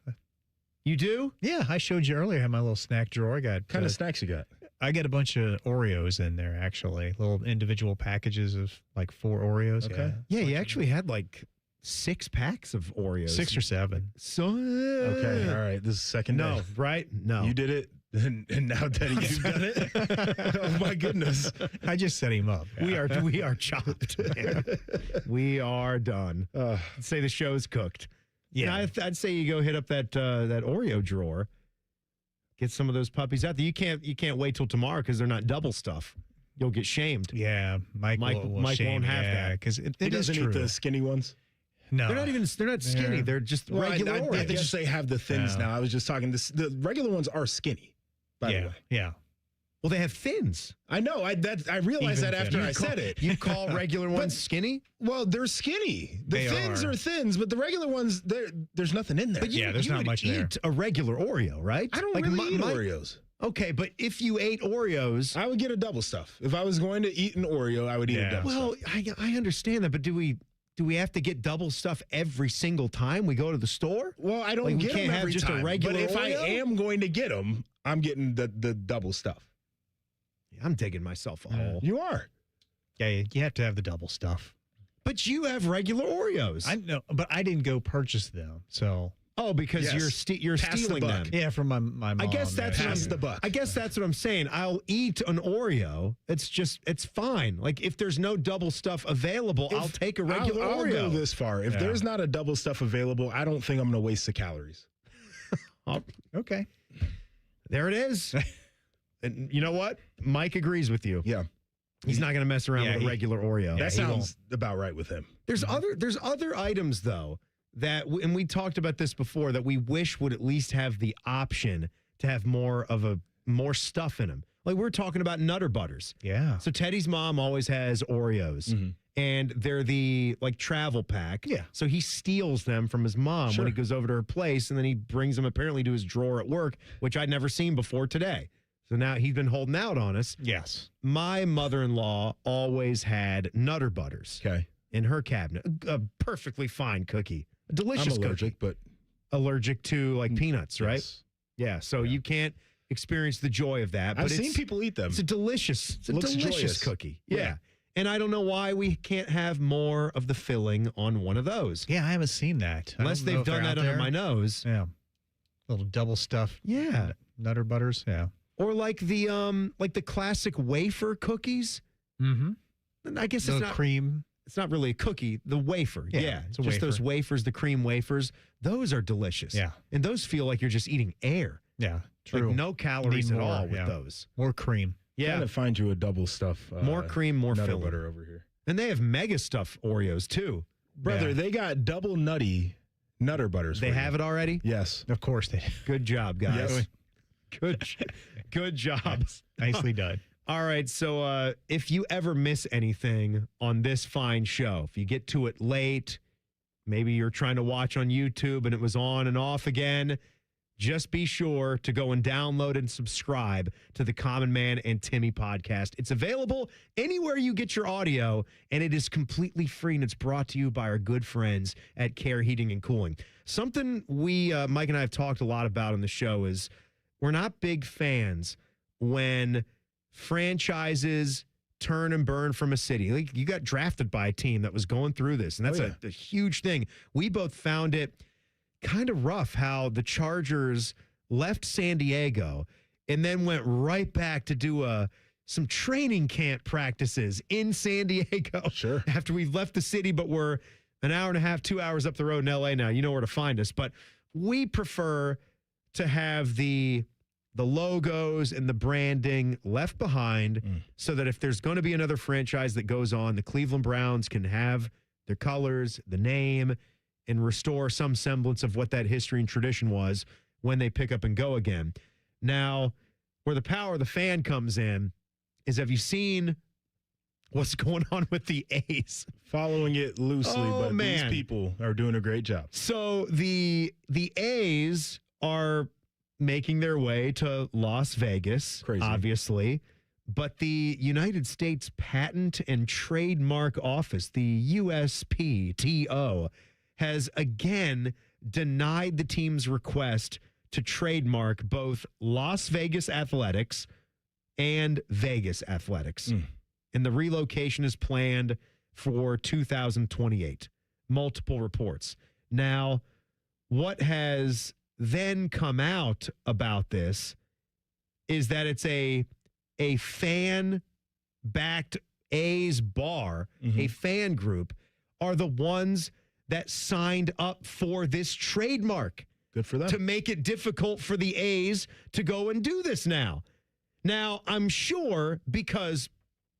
Speaker 5: You do?
Speaker 18: Yeah, I showed you earlier. I have my little snack drawer. I got
Speaker 6: What kind of snacks you got?
Speaker 18: I got a bunch of Oreos in there, actually. Little individual packages of like 4 Oreos.
Speaker 5: Okay. Yeah, you actually had like 6 packs of Oreos.
Speaker 18: 6 or 7.
Speaker 5: So
Speaker 6: okay, all right. This is second day.
Speaker 5: No, right? No.
Speaker 6: You did it, and now, Teddy, you've done it. Oh my goodness!
Speaker 18: I just set him up.
Speaker 5: Yeah. We are chopped, man. We are done. I'd say the show's cooked. Yeah, I'd say you go hit up that Oreo drawer. Get some of those puppies out there. You can't wait till tomorrow because they're not double stuff. You'll get shamed.
Speaker 18: Yeah, Mike won't have that
Speaker 5: because
Speaker 18: it
Speaker 6: he
Speaker 18: is
Speaker 6: doesn't
Speaker 18: true.
Speaker 6: eat the skinny ones.
Speaker 18: No,
Speaker 5: they're not skinny. They're just regular.
Speaker 6: I think they just say have the thins now. I was just talking. The regular ones are skinny. By the way,
Speaker 18: yeah.
Speaker 5: Well, they have fins.
Speaker 6: I know. I realized that after I said it.
Speaker 5: You call regular ones skinny?
Speaker 6: Well, they're skinny. The thins are thins, but the regular ones, there's nothing in there.
Speaker 5: But
Speaker 18: there's not much there.
Speaker 5: Eat a regular Oreo, right?
Speaker 6: I don't really eat Oreos.
Speaker 5: Okay, but if you ate Oreos,
Speaker 6: I would get a double stuff. If I was going to eat an Oreo, I would eat a double stuff.
Speaker 5: Well, I understand that, but do we have to get double stuff every single time we go to the store?
Speaker 6: Well, I don't get them every time.
Speaker 5: A regular
Speaker 6: but if
Speaker 5: Oreo?
Speaker 6: I am going to get them, I'm getting the double stuff.
Speaker 5: I'm digging myself a hole.
Speaker 6: You are.
Speaker 18: Yeah, you have to have the double stuff.
Speaker 5: But you have regular Oreos.
Speaker 18: I know, but I didn't go purchase them. So
Speaker 5: because you're stealing them.
Speaker 18: Yeah, from my mom.
Speaker 5: I guess that's
Speaker 6: the buck.
Speaker 5: I guess that's what I'm saying. I'll eat an Oreo. It's fine. Like if there's no double stuff available, I'll take a regular Oreo.
Speaker 6: I'll go this far. If there's not a double stuff available, I don't think I'm going to waste the calories.
Speaker 18: Okay.
Speaker 5: There it is. And you know what? Mike agrees with you.
Speaker 6: Yeah.
Speaker 5: He's not going to mess around with a regular Oreo.
Speaker 6: That sounds about right with him.
Speaker 5: There's other items though and we talked about this before, that we wish would at least have the option to have more stuff in them. Like we're talking about Nutter Butters.
Speaker 18: Yeah.
Speaker 5: So Teddy's mom always has Oreos, and they're the travel pack.
Speaker 6: Yeah.
Speaker 5: So he steals them from his mom when he goes over to her place, and then he brings them apparently to his drawer at work, which I'd never seen before today. So now he's been holding out on us.
Speaker 18: Yes.
Speaker 5: My mother-in-law always had Nutter Butters in her cabinet. A perfectly fine cookie. A delicious
Speaker 6: I'm allergic,
Speaker 5: cookie.
Speaker 6: but
Speaker 5: allergic to like peanuts, right?
Speaker 6: Yes.
Speaker 5: Yeah, so you can't experience the joy of that. But
Speaker 6: I've seen people eat them.
Speaker 5: It's a delicious
Speaker 6: joyous.
Speaker 5: cookie.
Speaker 6: Yeah.
Speaker 5: Yeah. And I don't know why we can't have more of the filling on one of those.
Speaker 18: Yeah, I haven't seen that.
Speaker 5: Unless they've done that under my nose.
Speaker 18: Yeah. Little double stuff.
Speaker 5: Yeah.
Speaker 18: Nutter Butters. Yeah.
Speaker 5: Or like the classic wafer cookies.
Speaker 18: Mm-hmm.
Speaker 5: I guess
Speaker 18: the
Speaker 5: it's not
Speaker 18: cream.
Speaker 5: It's not really a cookie. The wafer. Yeah.
Speaker 18: It's a
Speaker 5: just
Speaker 18: wafer.
Speaker 5: those wafers, the cream wafers. Those are delicious.
Speaker 18: Yeah.
Speaker 5: And those feel like you're just eating air.
Speaker 18: Yeah. True.
Speaker 5: Like no calories
Speaker 18: Need
Speaker 5: at
Speaker 18: more,
Speaker 5: all with those.
Speaker 18: More cream.
Speaker 5: Yeah.
Speaker 6: Trying to find you a double stuff.
Speaker 5: More cream, more
Speaker 6: Nutter
Speaker 5: filling.
Speaker 6: Butter over here.
Speaker 5: And they have mega stuff Oreos too.
Speaker 6: Brother, they got double nutty Nutter Butters.
Speaker 5: They have it already?
Speaker 6: Yes.
Speaker 18: Of course they do.
Speaker 5: Good job, guys.
Speaker 6: Yes.
Speaker 5: Good job.
Speaker 18: Nicely done.
Speaker 5: All right, so if you ever miss anything on this fine show, if you get to it late, maybe you're trying to watch on YouTube and it was on and off again, just be sure to go and download and subscribe to the Common Man and Timmy podcast. It's available anywhere you get your audio, and it is completely free, and it's brought to you by our good friends at Care Heating and Cooling. Something Mike and I have talked a lot about on the show is we're not big fans when franchises turn and burn from a city. Like you got drafted by a team that was going through this, and that's a huge thing. We both found it kind of rough how the Chargers left San Diego and then went right back to do some training camp practices in San Diego.
Speaker 6: Sure.
Speaker 5: After we left the city, but we're an hour and a half, 2 hours up the road in LA now. You know where to find us. But we prefer to have the logos and the branding left behind so that if there's going to be another franchise that goes on, the Cleveland Browns can have their colors, the name, and restore some semblance of what that history and tradition was when they pick up and go again. Now, where the power of the fan comes in is, have you seen what's going on with the A's?
Speaker 6: Following it loosely, but these people are doing a great job.
Speaker 5: So the A's are making their way to Las Vegas, obviously. But the United States Patent and Trademark Office, the USPTO, has again denied the team's request to trademark both Las Vegas Athletics and Vegas Athletics. And the relocation is planned for 2028. Multiple reports. Now, what has then come out about this is that it's a fan-backed A's bar, a fan group, are the ones that signed up for this trademark.
Speaker 6: Good for them.
Speaker 5: To make it difficult for the A's to go and do this now. Now, I'm sure because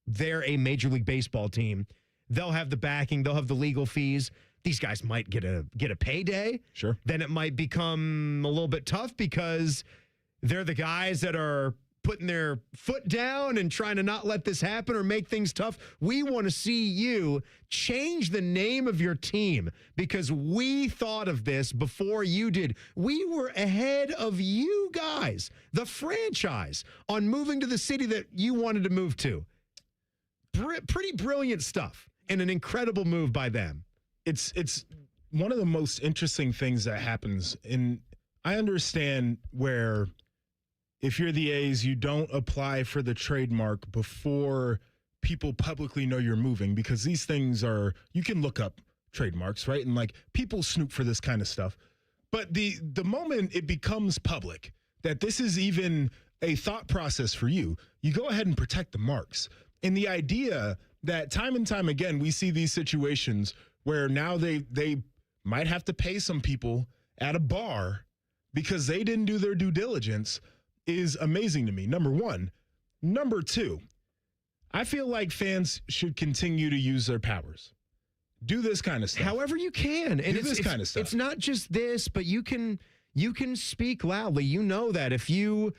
Speaker 5: they're a Major League Baseball team, they'll have the backing, they'll have the legal fees. These guys might get a payday.
Speaker 6: Sure.
Speaker 5: Then it might become a little bit tough because they're the guys that are putting their foot down and trying to not let this happen or make things tough. We want to see you change the name of your team because we thought of this before you did. We were ahead of you guys, the franchise, on moving to the city that you wanted to move to. Pretty brilliant stuff and an incredible move by them.
Speaker 6: It's one of the most interesting things that happens. And I understand where if you're the A's, you don't apply for the trademark before people publicly know you're moving, because these things are, you can look up trademarks, right? And like people snoop for this kind of stuff. But the moment it becomes public that this is even a thought process for you, you go ahead and protect the marks. And the idea that time and time again, we see these situations where now they might have to pay some people at a bar because they didn't do their due diligence is amazing to me, number one. Number two, I feel like fans should continue to use their powers. Do this kind of stuff.
Speaker 5: However you can. And
Speaker 6: do this kind of stuff.
Speaker 5: It's not just this, but you can speak loudly. You know that if you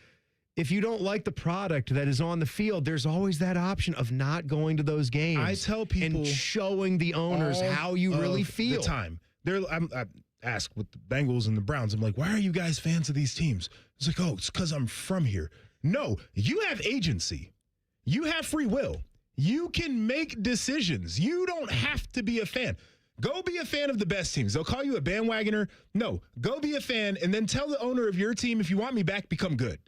Speaker 5: don't like the product that is on the field, there's always that option of not going to those games.
Speaker 6: I tell people
Speaker 5: and showing the owners how you really feel.
Speaker 6: The time. I ask with the Bengals and the Browns, I'm like, why are you guys fans of these teams? It's like, oh, it's because I'm from here. No, you have agency. You have free will. You can make decisions. You don't have to be a fan. Go be a fan of the best teams. They'll call you a bandwagoner. No, go be a fan and then tell the owner of your team, if you want me back, become good.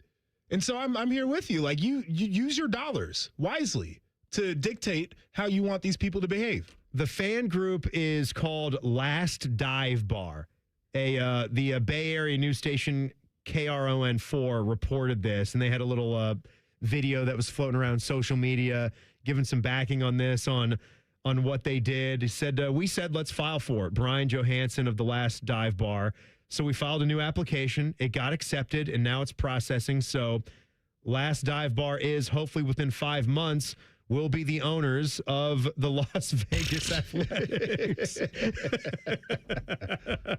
Speaker 6: And so I'm here with you. Like you use your dollars wisely to dictate how you want these people to behave.
Speaker 5: The fan group is called Last Dive Bar. The Bay Area news station KRON4 reported this, and they had a little video that was floating around social media, giving some backing on this, on what they did. He said, we said, let's file for it. Brian Johansson of the Last Dive Bar. So we filed a new application. It got accepted, and now it's processing. So Last Dive Bar is, hopefully within 5 months, will be the owners of the Las Vegas Athletics.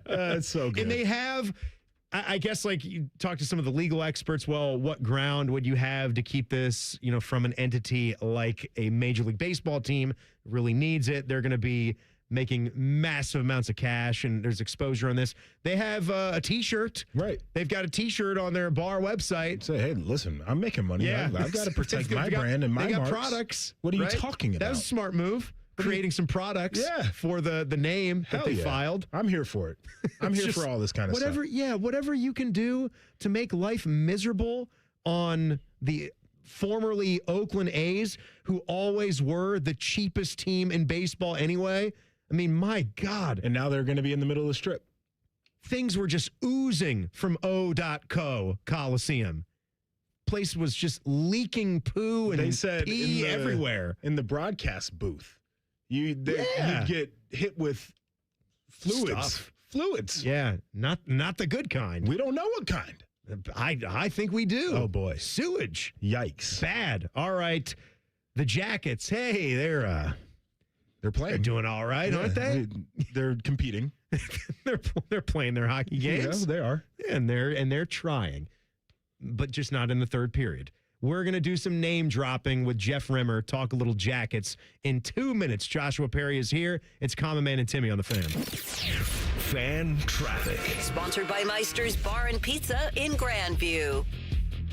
Speaker 6: That's so good.
Speaker 5: And they have, I guess, like you talk to some of the legal experts, well, what ground would you have to keep this, from an entity like a Major League Baseball team really needs it? They're going to be making massive amounts of cash, and there's exposure on this. They have a T-shirt.
Speaker 6: Right.
Speaker 5: They've got a T-shirt on their bar website.
Speaker 6: Say, hey, listen, I'm making money.
Speaker 5: Yeah.
Speaker 6: I've got to protect my brand and my
Speaker 5: They got
Speaker 6: marks.
Speaker 5: products.
Speaker 6: What are you
Speaker 5: right?
Speaker 6: talking about?
Speaker 5: That was a smart move. Creating some products for the name that they filed.
Speaker 6: I'm here for it. I'm here for all this kind of stuff.
Speaker 5: Yeah, whatever you can do to make life miserable on the formerly Oakland A's, who always were the cheapest team in baseball anyway. I mean, my God.
Speaker 6: And now they're going to be in the middle of the strip.
Speaker 5: Things were just oozing from O.Co. Coliseum. Place was just leaking poo and
Speaker 6: they said
Speaker 5: pee everywhere.
Speaker 6: In the broadcast booth. You'd get hit with fluids. Fluids.
Speaker 5: Yeah, not the good kind.
Speaker 6: We don't know what kind.
Speaker 5: I think we do.
Speaker 6: Oh, boy.
Speaker 5: Sewage.
Speaker 6: Yikes.
Speaker 5: Bad. All right. The Jackets, hey, they're playing. They're doing all right, aren't they?
Speaker 6: They're competing.
Speaker 5: they're playing their hockey games.
Speaker 6: Yeah, they are.
Speaker 5: And they're trying, but just not in the third period. We're going to do some name dropping with Jeff Rimmer, talk a little Jackets in 2 minutes. Joshua Perry is here. It's Common Man and Timmy on the Fan.
Speaker 32: Fan traffic.
Speaker 3: Sponsored by Meister's Bar and Pizza in Grandview.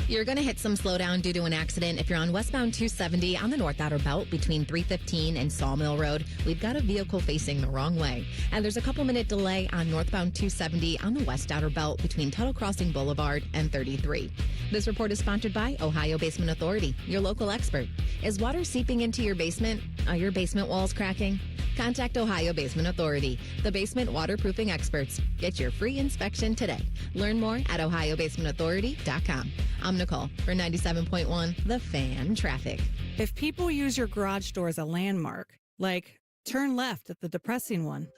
Speaker 1: You're going to hit some slowdown due to an accident if you're on westbound 270 on the North Outer Belt between 315 and Sawmill Road. We've got a vehicle facing the wrong way. And there's a couple-minute delay on northbound 270 on the West Outer Belt between Tuttle Crossing Boulevard and 33. This report is sponsored by Ohio Basement Authority, your local expert. Is water seeping into your basement? Are your basement walls cracking? Contact Ohio Basement Authority, the basement waterproofing experts. Get your free inspection today. Learn more at ohiobasementauthority.com. I'm Nicole for 97.1 The Fan Traffic.
Speaker 2: If people use your garage door as a landmark, like turn left at the depressing one,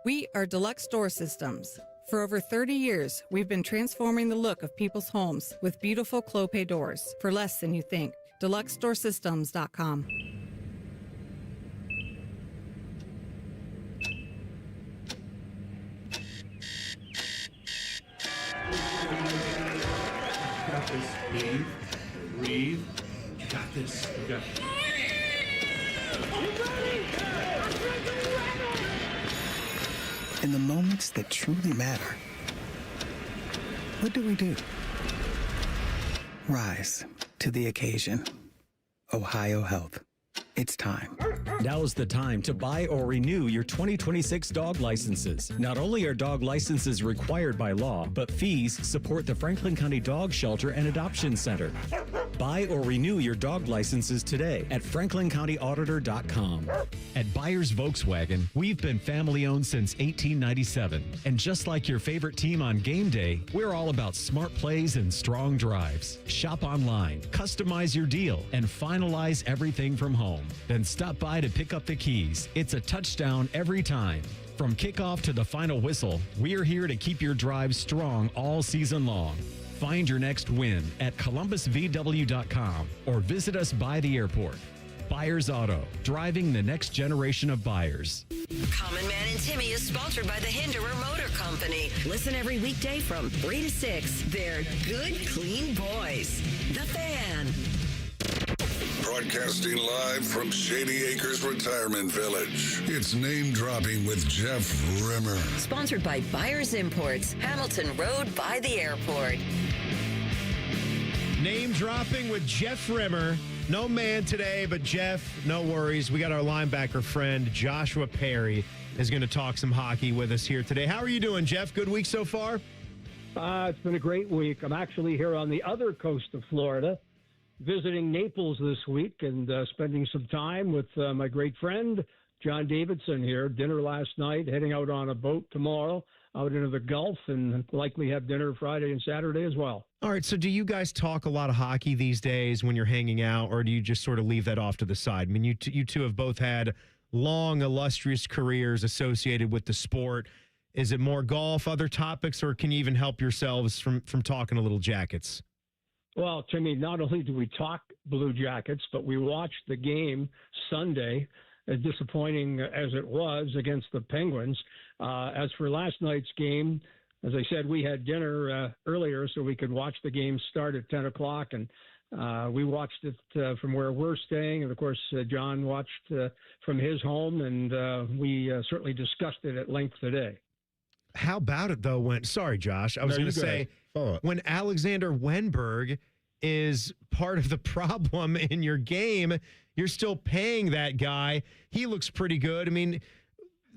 Speaker 2: we are Deluxe Door Systems. For over 30 years, we've been transforming the look of people's homes with beautiful Clopay doors for less than you think. DeluxeDoorSystems.com.
Speaker 17: Got this. Breathe. You got this. You got this.
Speaker 7: In the moments that truly matter, what do? Rise to the occasion. Ohio Health. It's time.
Speaker 15: Now's the time to buy or renew your 2026 dog licenses. Not only are dog licenses required by law, but fees support the Franklin County Dog Shelter and Adoption Center. Buy or renew your dog licenses today at franklincountyauditor.com. At Byers Volkswagen, we've been family owned since 1897. And just like your favorite team on game day, we're all about smart plays and strong drives. Shop online, customize your deal, and finalize everything from home. Then stop by to pick up the keys. It's a touchdown every time. From kickoff to the final whistle, we're here to keep your drive strong all season long. Find your next win at columbusvw.com or visit us by the airport. Buyers Auto, driving the next generation of buyers.
Speaker 3: Common Man and Timmy is sponsored by the Hinderer Motor Company. Listen every weekday from 3 to 6. They're good, clean boys. The Fan.
Speaker 4: Broadcasting live from Shady Acres Retirement Village. It's Name Dropping with Jeff Rimmer.
Speaker 3: Sponsored by Buyers Imports, Hamilton Road by the airport.
Speaker 5: Name Dropping with Jeff Rimmer. No man today, but Jeff, no worries. We got our linebacker friend, Joshua Perry, is going to talk some hockey with us here today. How are you doing, Jeff? Good week so far?
Speaker 8: It's been a great week. I'm actually here on the other coast of Florida, visiting Naples this week and spending some time with my great friend, John Davidson here. Dinner last night, heading out on a boat tomorrow out into the Gulf, and likely have dinner Friday and Saturday as well.
Speaker 5: All right, so do you guys talk a lot of hockey these days when you're hanging out, or do you just sort of leave that off to the side? I mean, you two have both had long, illustrious careers associated with the sport. Is it more golf, other topics, or can you even help yourselves from talking a little Jackets?
Speaker 8: Well, Timmy, not only do we talk Blue Jackets, but we watched the game Sunday, as disappointing as it was against the Penguins. As for last night's game, as I said, we had dinner earlier so we could watch the game start at 10 o'clock, and we watched it from where we're staying. And, of course, John watched from his home, and we certainly discussed it at length today.
Speaker 5: How about it, though, when – sorry, Josh. I was going to say, when Alexander Wenberg is part of the problem in your game, you're still paying that guy. He looks pretty good. I mean,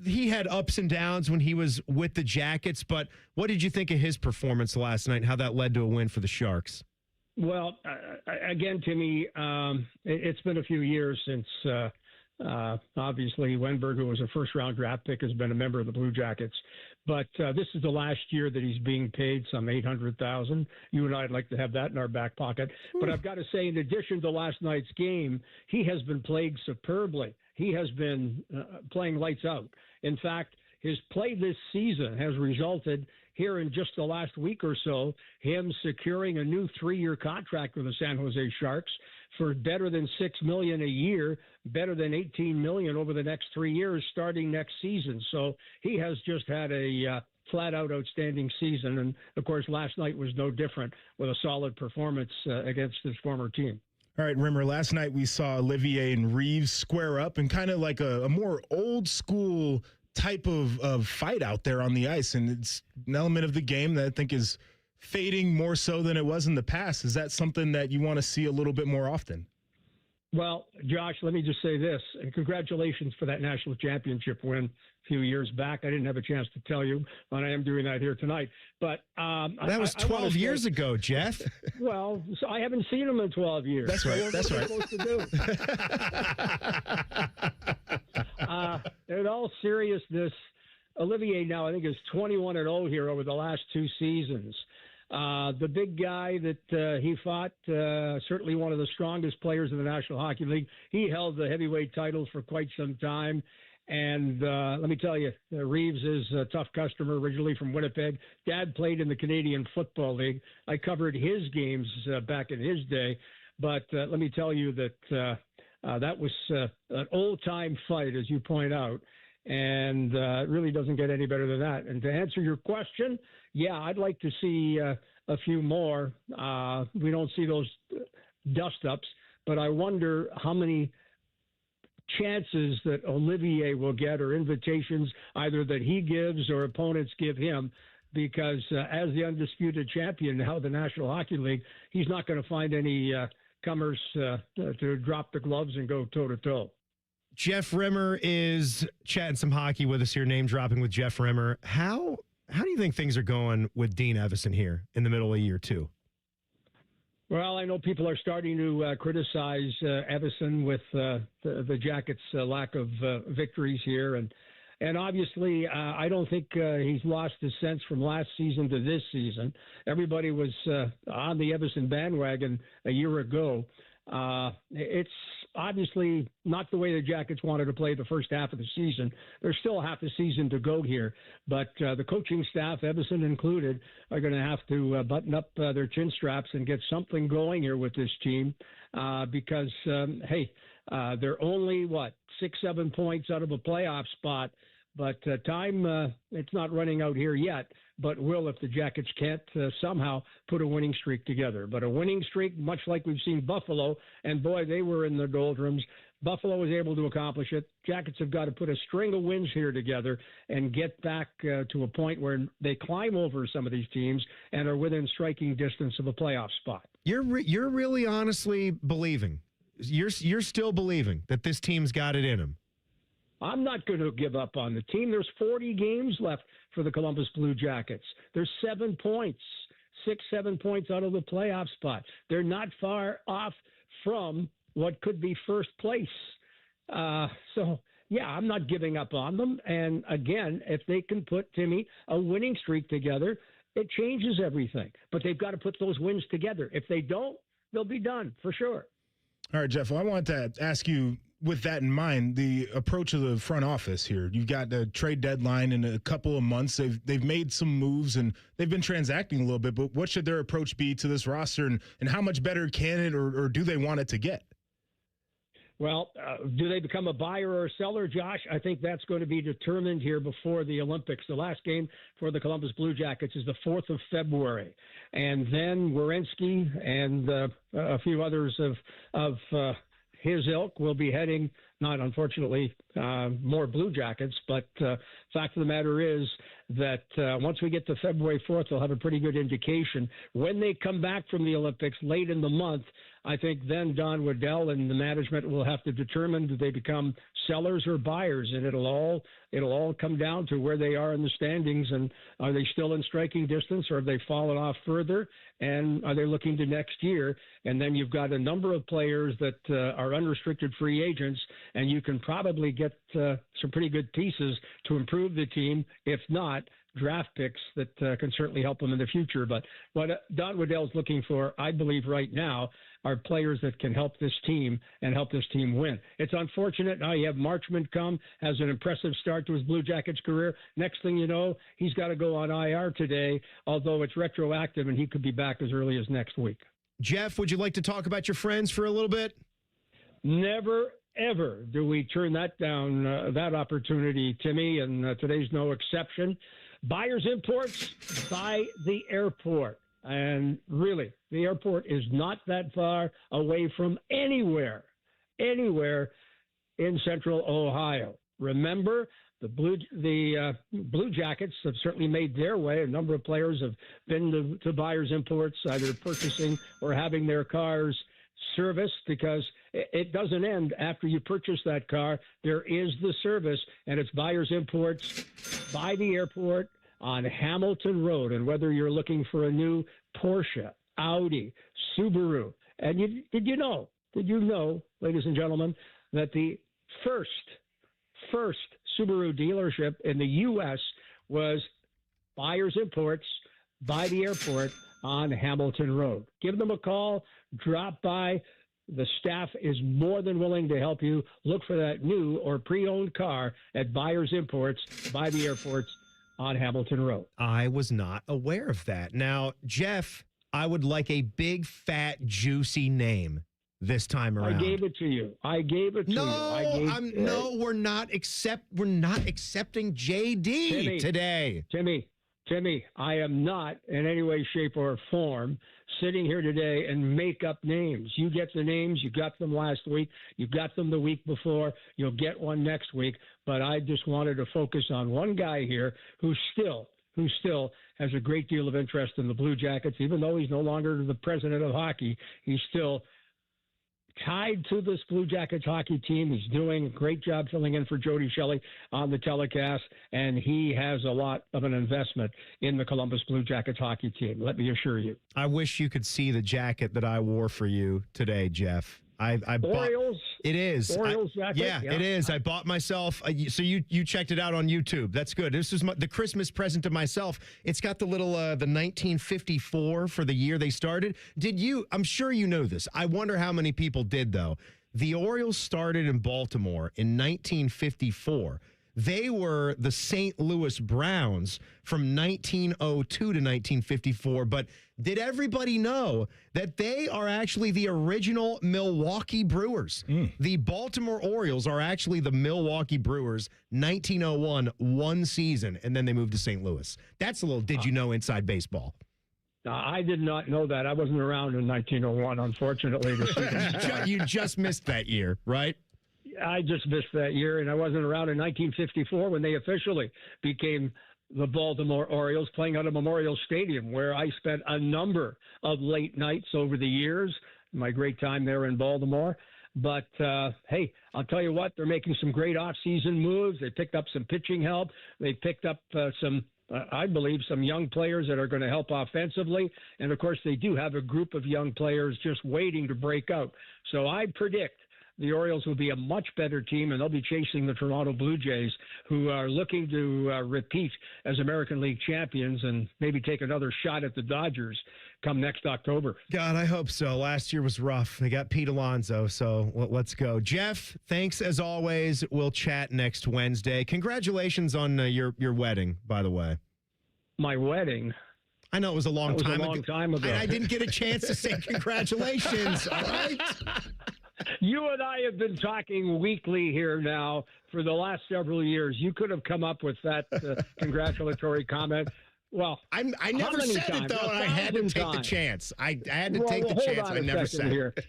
Speaker 5: he had ups and downs when he was with the Jackets, but what did you think of his performance last night and how that led to a win for the Sharks?
Speaker 8: Well, again, Timmy, it's been a few years since obviously Wenberg, who was a first-round draft pick, has been a member of the Blue Jackets. But this is the last year that he's being paid some $800,000. You and I'd like to have that in our back pocket. But I've got to say, in addition to last night's game, he has been played superbly. He has been playing lights out. In fact, his play this season has resulted here in just the last week or so, him securing a new 3-year contract with the San Jose Sharks for better than $6 million a year, better than $18 million over the next 3 years, starting next season. So he has just had a flat-out outstanding season. And, of course, last night was no different with a solid performance against his former team.
Speaker 6: All right, Rimmer, last night we saw Olivier and Reeves square up in kind of like a more old-school type of fight out there on the ice. And it's an element of the game that I think is fading more so than it was in the past. Is that something that you want to see a little bit more often?
Speaker 8: Well, Josh, let me just say this, and congratulations for that national championship win a few years back. I didn't have a chance to tell you, and I am doing that here tonight. But
Speaker 5: that was 12 years ago, Jeff.
Speaker 8: Well, so I haven't seen him in 12 years.
Speaker 6: That's right.
Speaker 8: So
Speaker 6: that's right.
Speaker 8: Supposed to do? In all seriousness, Olivier now I think is 21-0 here over the last 2 seasons. The big guy that he fought, certainly one of the strongest players in the National Hockey League. He held the heavyweight titles for quite some time. And let me tell you, Reeves is a tough customer, originally from Winnipeg. Dad played in the Canadian Football League. I covered his games back in his day. But let me tell you that that was an old-time fight, as you point out. And it really doesn't get any better than that. And to answer your question, yeah, I'd like to see a few more. We don't see those dust-ups, but I wonder how many chances that Olivier will get or invitations either that he gives or opponents give him, because as the undisputed champion now of the National Hockey League, he's not going to find any comers to drop the gloves and go toe-to-toe.
Speaker 5: Jeff Rimmer is chatting some hockey with us here, name dropping with Jeff Rimmer. How do you think things are going with Dean Evison here in the middle of year 2?
Speaker 8: Well, I know people are starting to criticize Evison with the Jackets' lack of victories here. And obviously, I don't think he's lost his sense from last season to this season. Everybody was on the Evison bandwagon a year ago. It's obviously not the way the Jackets wanted to play the first half of the season. There's still half the season to go here, but the coaching staff, Evason included, are going to have to button up their chin straps and get something going here with this team because, they're only, 6-7 points out of a playoff spot. But time, it's not running out here yet, but will if the Jackets can't somehow put a winning streak together. But a winning streak, much like we've seen Buffalo, and boy, they were in the doldrums. Buffalo was able to accomplish it. Jackets have got to put a string of wins here together and get back to a point where they climb over some of these teams and are within striking distance of a playoff spot.
Speaker 5: You're really honestly believing, you're still believing that this team's got it in them.
Speaker 8: I'm not going to give up on the team. There's 40 games left for the Columbus Blue Jackets. There's 7 points, 6-7 points out of the playoff spot. They're not far off from what could be first place. I'm not giving up on them. And again, if they can put, Timmy, a winning streak together, it changes everything. But they've got to put those wins together. If they don't, they'll be done for sure.
Speaker 6: All right, Jeff, well, I wanted to ask you, with that in mind, the approach of the front office here. You've got the trade deadline in a couple of months. They've made some moves, and they've been transacting a little bit, but what should their approach be to this roster, and how much better can it or do they want it to get?
Speaker 8: Well, do they become a buyer or a seller, Josh? I think that's going to be determined here before the Olympics. The last game for the Columbus Blue Jackets is the 4th of February. And then Werenski and a few others of his ilk will be heading, not unfortunately more Blue Jackets, but fact of the matter is that once we get to February 4th, they'll have a pretty good indication. When they come back from the Olympics late in the month, I think then Don Waddell and the management will have to determine, do they become sellers or buyers, and it'll all come down to where they are in the standings, and are they still in striking distance, or have they fallen off further, and are they looking to next year? And then you've got a number of players that are unrestricted free agents, and you can probably get some pretty good pieces to improve the team. If not, draft picks that can certainly help them in the future. But what Don Waddell's looking for, I believe right now, are players that can help this team and help this team win. It's unfortunate. Now you have Marchment come, has an impressive start to his Blue Jackets career. Next thing you know, he's got to go on IR today, although it's retroactive and he could be back as early as next week.
Speaker 5: Jeff, would you like to talk about your friends for a little bit?
Speaker 8: Never, ever do we turn that down, that opportunity, Timmy, and today's no exception. Buyers Imports by the airport. And really, the airport is not that far away from anywhere in central Ohio. Remember, the Blue Jackets have certainly made their way. A number of players have been to Buyers Imports, either purchasing or having their cars serviced, because it doesn't end after you purchase that car. There is the service, and it's Buyers Imports by the airport on Hamilton Road. And whether you're looking for a new Porsche, Audi, Subaru, and did you know, ladies and gentlemen, that the first Subaru dealership in the U.S. was Buyers Imports by the airport on Hamilton Road? Give them a call, drop by. The staff is more than willing to help you look for that new or pre-owned car at Buyers Imports by the airports on Hamilton Road.
Speaker 5: I was not aware of that. Now, Jeff, I would like a big, fat, juicy name this time around.
Speaker 8: I gave it to you.
Speaker 5: No, we're not accepting JD today.
Speaker 8: Timmy, I am not in any way, shape, or form sitting here today and make up names. You get the names. You got them last week. You got them the week before. You'll get one next week. But I just wanted to focus on one guy here who still has a great deal of interest in the Blue Jackets. Even though he's no longer the president of hockey, he's still tied to this Blue Jackets hockey team. He's doing a great job filling in for Jody Shelley on the telecast, and he has a lot of an investment in the Columbus Blue Jackets hockey team, let me assure you.
Speaker 5: I wish you could see the jacket that I wore for you today, Jeff.
Speaker 8: Orioles,
Speaker 5: It is.
Speaker 8: Orioles jacket?
Speaker 5: Yeah, it is. I bought myself. So you checked it out on YouTube. That's good. This is the Christmas present to myself. It's got the little the 1954 for the year they started. Did you? I'm sure you know this. I wonder how many people did though. The Orioles started in Baltimore in 1954. They were the St. Louis Browns from 1902 to 1954. But did everybody know that they are actually the original Milwaukee Brewers? The Baltimore Orioles are actually the Milwaukee Brewers, 1901, one season, and then they moved to St. Louis. That's a little did you know inside baseball.
Speaker 8: I did not know that. I wasn't around in 1901, unfortunately.
Speaker 5: You just missed that year, right?
Speaker 8: I just missed that year, and I wasn't around in 1954 when they officially became the Baltimore Orioles, playing out of Memorial Stadium, where I spent a number of late nights over the years, my great time there in Baltimore. But, hey, I'll tell you what, they're making some great off-season moves. They picked up some pitching help. They picked up I believe, some young players that are going to help offensively. And, of course, they do have a group of young players just waiting to break out. So I predict the Orioles will be a much better team, and they'll be chasing the Toronto Blue Jays, who are looking to repeat as American League champions and maybe take another shot at the Dodgers come next October.
Speaker 5: God, I hope so. Last year was rough. They got Pete Alonso, so let's go. Jeff, thanks as always. We'll chat next Wednesday. Congratulations on your wedding, by the way.
Speaker 8: My wedding?
Speaker 5: I know it was a long time
Speaker 8: ago.
Speaker 5: I didn't get a chance to say congratulations, all right?
Speaker 8: You and I have been talking weekly here now for the last several years. You could have come up with that congratulatory comment. Well,
Speaker 5: I never said it, though, and I had to take the chance. I had to take the chance. I never said it.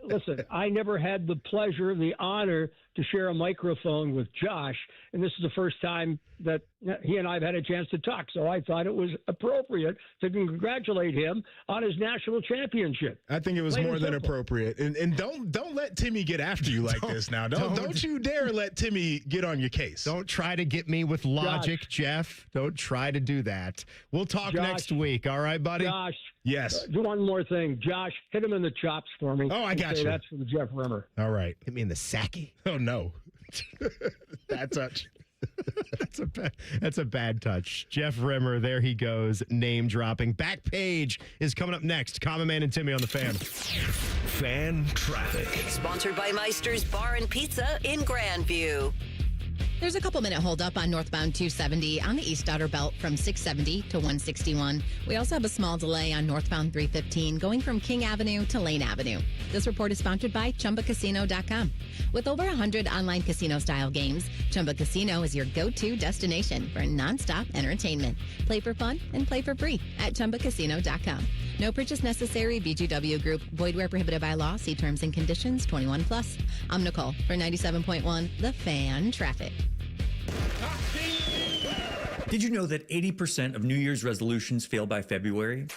Speaker 8: Listen, I never had the pleasure, the honor to share a microphone with Josh, and this is the first time that he and I have had a chance to talk. So I thought it was appropriate to congratulate him on his national championship.
Speaker 6: I think it was more than appropriate. And don't let Timmy get after you like this now. Don't you dare let Timmy get on your case.
Speaker 5: Don't try to get me with logic, Jeff. Don't try to do that. We'll talk next week. All right, buddy?
Speaker 8: Josh.
Speaker 6: Yes.
Speaker 8: Do one more thing. Josh, hit him in the chops for me.
Speaker 6: Oh, I got you.
Speaker 8: That's from Jeff Rimmer.
Speaker 6: All right.
Speaker 5: Hit me in the sacky.
Speaker 6: Oh, no. Bad touch.
Speaker 5: That's a bad touch. Jeff Rimmer, there he goes, name dropping. Back Page is coming up next. Common Man and Timmy on the Fan.
Speaker 32: Fan Traffic.
Speaker 3: Sponsored by Meister's Bar and Pizza in Grandview.
Speaker 1: There's a couple-minute holdup on northbound 270 on the East Outer Belt from 670 to 161. We also have a small delay on northbound 315 going from King Avenue to Lane Avenue. This report is sponsored by ChumbaCasino.com. With over 100 online casino-style games, Chumba Casino is your go-to destination for nonstop entertainment. Play for fun and play for free at ChumbaCasino.com. No purchase necessary. VGW Group. Void where prohibited by law. See terms and conditions. 21+. I'm Nicole for 97.1 The Fan Traffic.
Speaker 10: Did you know that 80% of New Year's resolutions fail by February?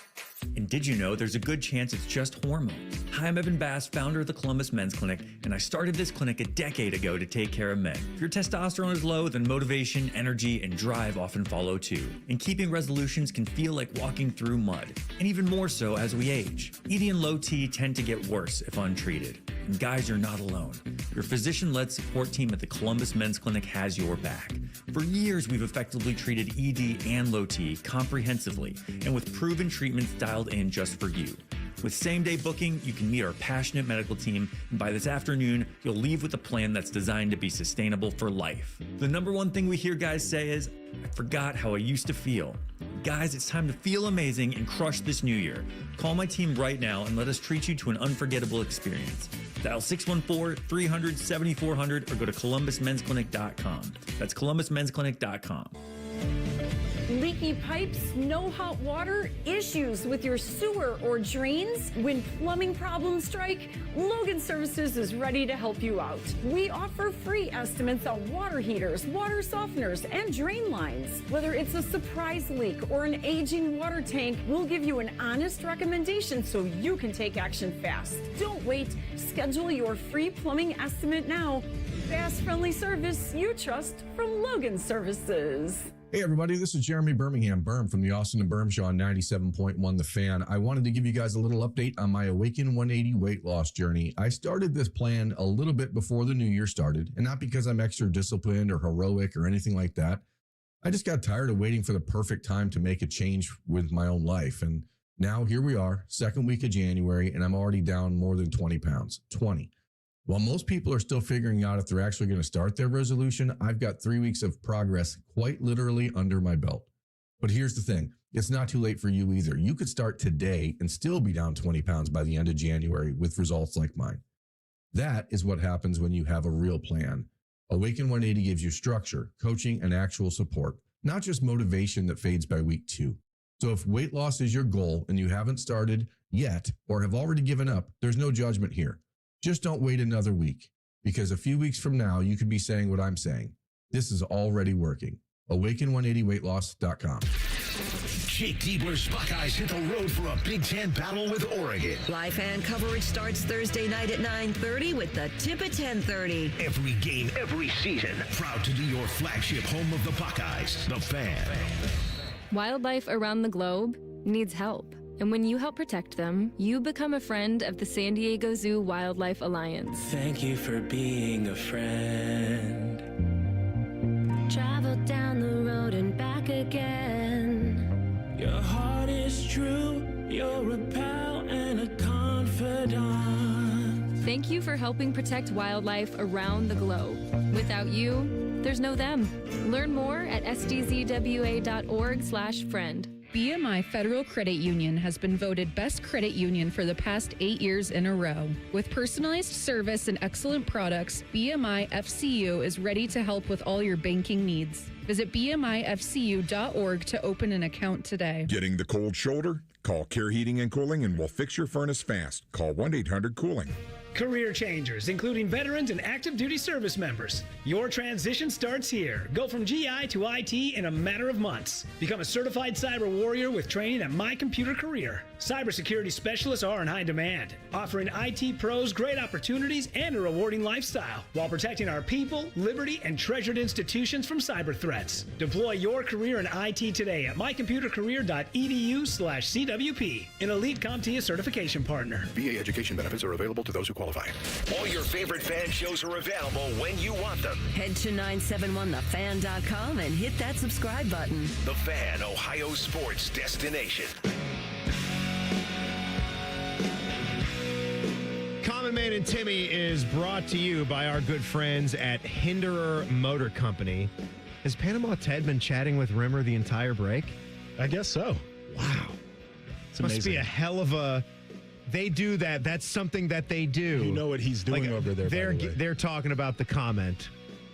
Speaker 10: And did you know there's a good chance it's just hormones? Hi, I'm Evan Bass, founder of the Columbus Men's Clinic, and I started this clinic a decade ago to take care of men. If your testosterone is low, then motivation, energy, and drive often follow too. And keeping resolutions can feel like walking through mud, and even more so as we age. ED and low T tend to get worse if untreated. And guys, you're not alone. Your physician-led support team at the Columbus Men's Clinic has your back. For years, we've effectively treated ED and low T comprehensively, and with proven treatments dialed in just for you. With same-day booking, you can meet our passionate medical team, and by this afternoon, you'll leave with a plan that's designed to be sustainable for life. The number one thing we hear guys say is, I forgot how I used to feel. Guys, it's time to feel amazing and crush this new year. Call my team right now and let us treat you to an unforgettable experience. Dial 614-300-7400 or go to columbusmensclinic.com. That's columbusmensclinic.com.
Speaker 19: Leaky pipes, no hot water, issues with your sewer or drains? When plumbing problems strike, Logan Services is ready to help you out. We offer free estimates on water heaters, water softeners, and drain lines. Whether it's a surprise leak or an aging water tank, we'll give you an honest recommendation so you can take action fast. Don't wait. Schedule your free plumbing estimate now. Fast, friendly service you trust from Logan Services.
Speaker 11: Hey, everybody, this is Jeremy Birmingham, Berm from the Austin and Berm Show on 97.1 The Fan. I wanted to give you guys a little update on my Awaken 180 weight loss journey. I started this plan a little bit before the new year started, and not because I'm extra disciplined or heroic or anything like that. I just got tired of waiting for the perfect time to make a change with my own life. And now here we are, second week of January, and I'm already down more than 20 pounds. 20. While most people are still figuring out if they're actually going to start their resolution, I've got 3 weeks of progress quite literally under my belt. But here's the thing. It's not too late for you either. You could start today and still be down 20 pounds by the end of January with results like mine. That is what happens when you have a real plan. Awaken 180 gives you structure, coaching, and actual support, not just motivation that fades by week 2. So if weight loss is your goal and you haven't started yet or have already given up, there's no judgment here. Just don't wait another week, because a few weeks from now, you could be saying what I'm saying. This is already working. Awaken180weightloss.com.
Speaker 32: Jake Diebler's Buckeyes hit the road for a Big Ten battle with Oregon.
Speaker 3: Live fan coverage starts Thursday night at 9:30 with the tip at 10:30.
Speaker 32: Every game, every season. Proud to be your flagship home of the Buckeyes, The Fan.
Speaker 20: Wildlife around the globe needs help. And when you help protect them, you become a friend of the San Diego Zoo Wildlife Alliance.
Speaker 17: Thank you for being a friend.
Speaker 20: Travel down the road and back again.
Speaker 17: Your heart is true. You're a pal and a confidant.
Speaker 20: Thank you for helping protect wildlife around the globe. Without you, there's no them. Learn more at sdzwa.org/friend.
Speaker 21: BMI Federal Credit Union has been voted Best Credit Union for the past 8 years in a row. With personalized service and excellent products, BMI FCU is ready to help with all your banking needs. Visit bmifcu.org to open an account today.
Speaker 22: Getting the cold shoulder? Call Care Heating and Cooling and we'll fix your furnace fast. Call 1-800-COOLING.
Speaker 23: Career changers, including veterans and active duty service members. Your transition starts here. Go from GI to IT in a matter of months. Become a certified cyber warrior with training at My Computer Career. Cybersecurity specialists are in high demand, offering IT pros great opportunities and a rewarding lifestyle while protecting our people, liberty, and treasured institutions from cyber threats. Deploy your career in IT today at mycomputercareer.edu/CWP, an elite CompTIA certification partner.
Speaker 31: VA education benefits are available to those who qualify. All your favorite fan shows are available when you want them.
Speaker 3: Head to 971thefan.com and hit that subscribe button.
Speaker 31: The Fan, Ohio sports destination.
Speaker 5: Common Man and Timmy is brought to you by our good friends at Hinderer Motor Company. Has Panama Ted been chatting with Rimmer the entire break?
Speaker 6: I guess so.
Speaker 5: Wow.
Speaker 6: It's
Speaker 5: Must
Speaker 6: amazing.
Speaker 5: be a hell of a... They do that. That's something that they do.
Speaker 6: You know what he's doing over there, by the way.
Speaker 5: They're talking about the comment,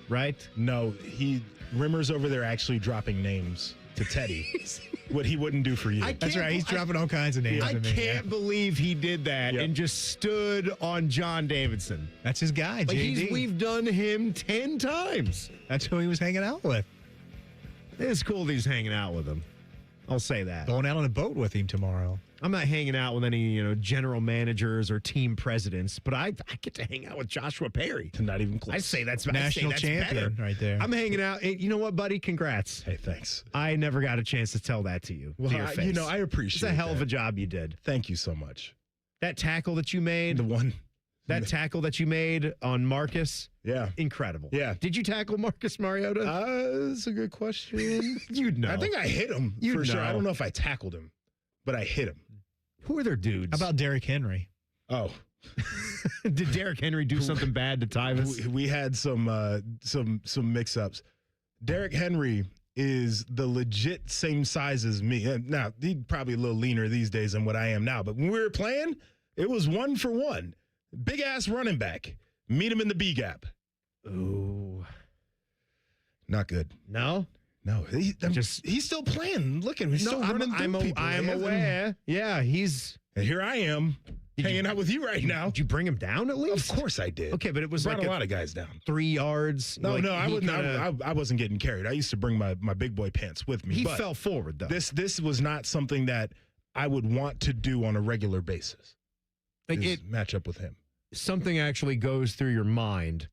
Speaker 5: right?
Speaker 6: No, Rimmer's over there actually dropping names to Teddy. What he wouldn't do for you.
Speaker 18: That's right. He's dropping all kinds of names.
Speaker 5: I can't believe he did that and just stood on John Davidson.
Speaker 18: That's his guy,
Speaker 5: Like
Speaker 18: JD.
Speaker 5: we've done him 10 times.
Speaker 18: That's who he was hanging out with.
Speaker 5: It's cool that he's hanging out with him. I'll say that.
Speaker 18: Going out on a boat with him tomorrow.
Speaker 5: I'm not hanging out with any, general managers or team presidents, but I get to hang out with Joshua Perry.
Speaker 6: Not even close.
Speaker 5: I say that's
Speaker 18: National champion
Speaker 5: better.
Speaker 18: right there.
Speaker 5: I'm hanging out. You know what, buddy? Congrats.
Speaker 6: Hey, thanks.
Speaker 5: I never got a chance to tell that to you.
Speaker 6: Well,
Speaker 5: to your face.
Speaker 6: I appreciate
Speaker 5: It's a hell of
Speaker 6: that.
Speaker 5: a job you did.
Speaker 6: Thank you so much.
Speaker 5: That tackle that you made. That tackle that you made on Marcus.
Speaker 6: Yeah.
Speaker 5: Incredible.
Speaker 6: Yeah.
Speaker 5: Did you tackle Marcus Mariota?
Speaker 6: That's a good question.
Speaker 5: You'd know.
Speaker 6: I think I hit him
Speaker 5: You'd
Speaker 6: for sure. I
Speaker 5: know.
Speaker 6: don't know if I tackled him, but I hit him.
Speaker 5: Who are their dudes?
Speaker 18: How about Derrick Henry?
Speaker 6: Oh.
Speaker 5: Did Derrick Henry do something bad to Tyvus?
Speaker 6: We had some mix-ups. Derrick Henry is the legit same size as me. Now, he's probably a little leaner these days than what I am now, but when we were playing, it was 1-for-1. Big-ass running back. Meet him in the B gap.
Speaker 5: Ooh.
Speaker 6: Not good.
Speaker 5: No?
Speaker 6: No, he's still playing. Look at him. He's still running through people.
Speaker 5: I'm aware. Yeah, he's...
Speaker 6: And here I am, hanging out with you right now.
Speaker 5: Did you bring him down at least?
Speaker 6: Of course I did.
Speaker 5: Okay, but it was
Speaker 6: Brought
Speaker 5: like
Speaker 6: a lot of guys down.
Speaker 5: 3 yards.
Speaker 6: No,
Speaker 5: like,
Speaker 6: I wouldn't. I wasn't getting carried. I used to bring my big boy pants with me.
Speaker 5: He
Speaker 6: but
Speaker 5: fell forward, though.
Speaker 6: This was not something that I would want to do on a regular basis.
Speaker 5: Like
Speaker 6: match up with him.
Speaker 5: Something actually goes through your mind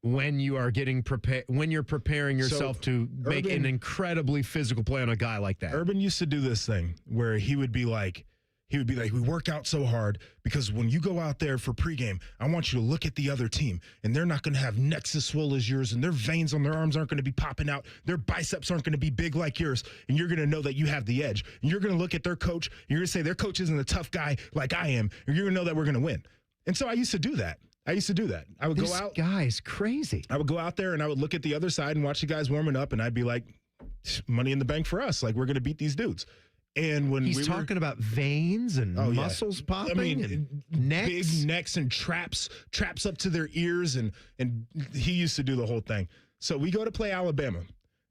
Speaker 5: when you are getting prepared, when you're preparing yourself to make an incredibly physical play on a guy like that.
Speaker 6: Urban used to do this thing where he would be like, we work out so hard because when you go out there for pregame, I want you to look at the other team, and they're not going to have necks as swole as yours, and their veins on their arms aren't going to be popping out. Their biceps aren't going to be big like yours, and you're going to know that you have the edge. And you're going to look at their coach, and you're going to say their coach isn't a tough guy like I am, and you're going to know that we're going to win. And so I used to do that. I would go out.
Speaker 5: This guy's crazy.
Speaker 6: I would go out there, and I would look at the other side and watch the guys warming up, and I'd be like, money in the bank for us. Like, we're going to beat these dudes. And when
Speaker 5: he's talking about veins and muscles popping and necks.
Speaker 6: Big necks and traps up to their ears, and he used to do the whole thing. So we go to play Alabama,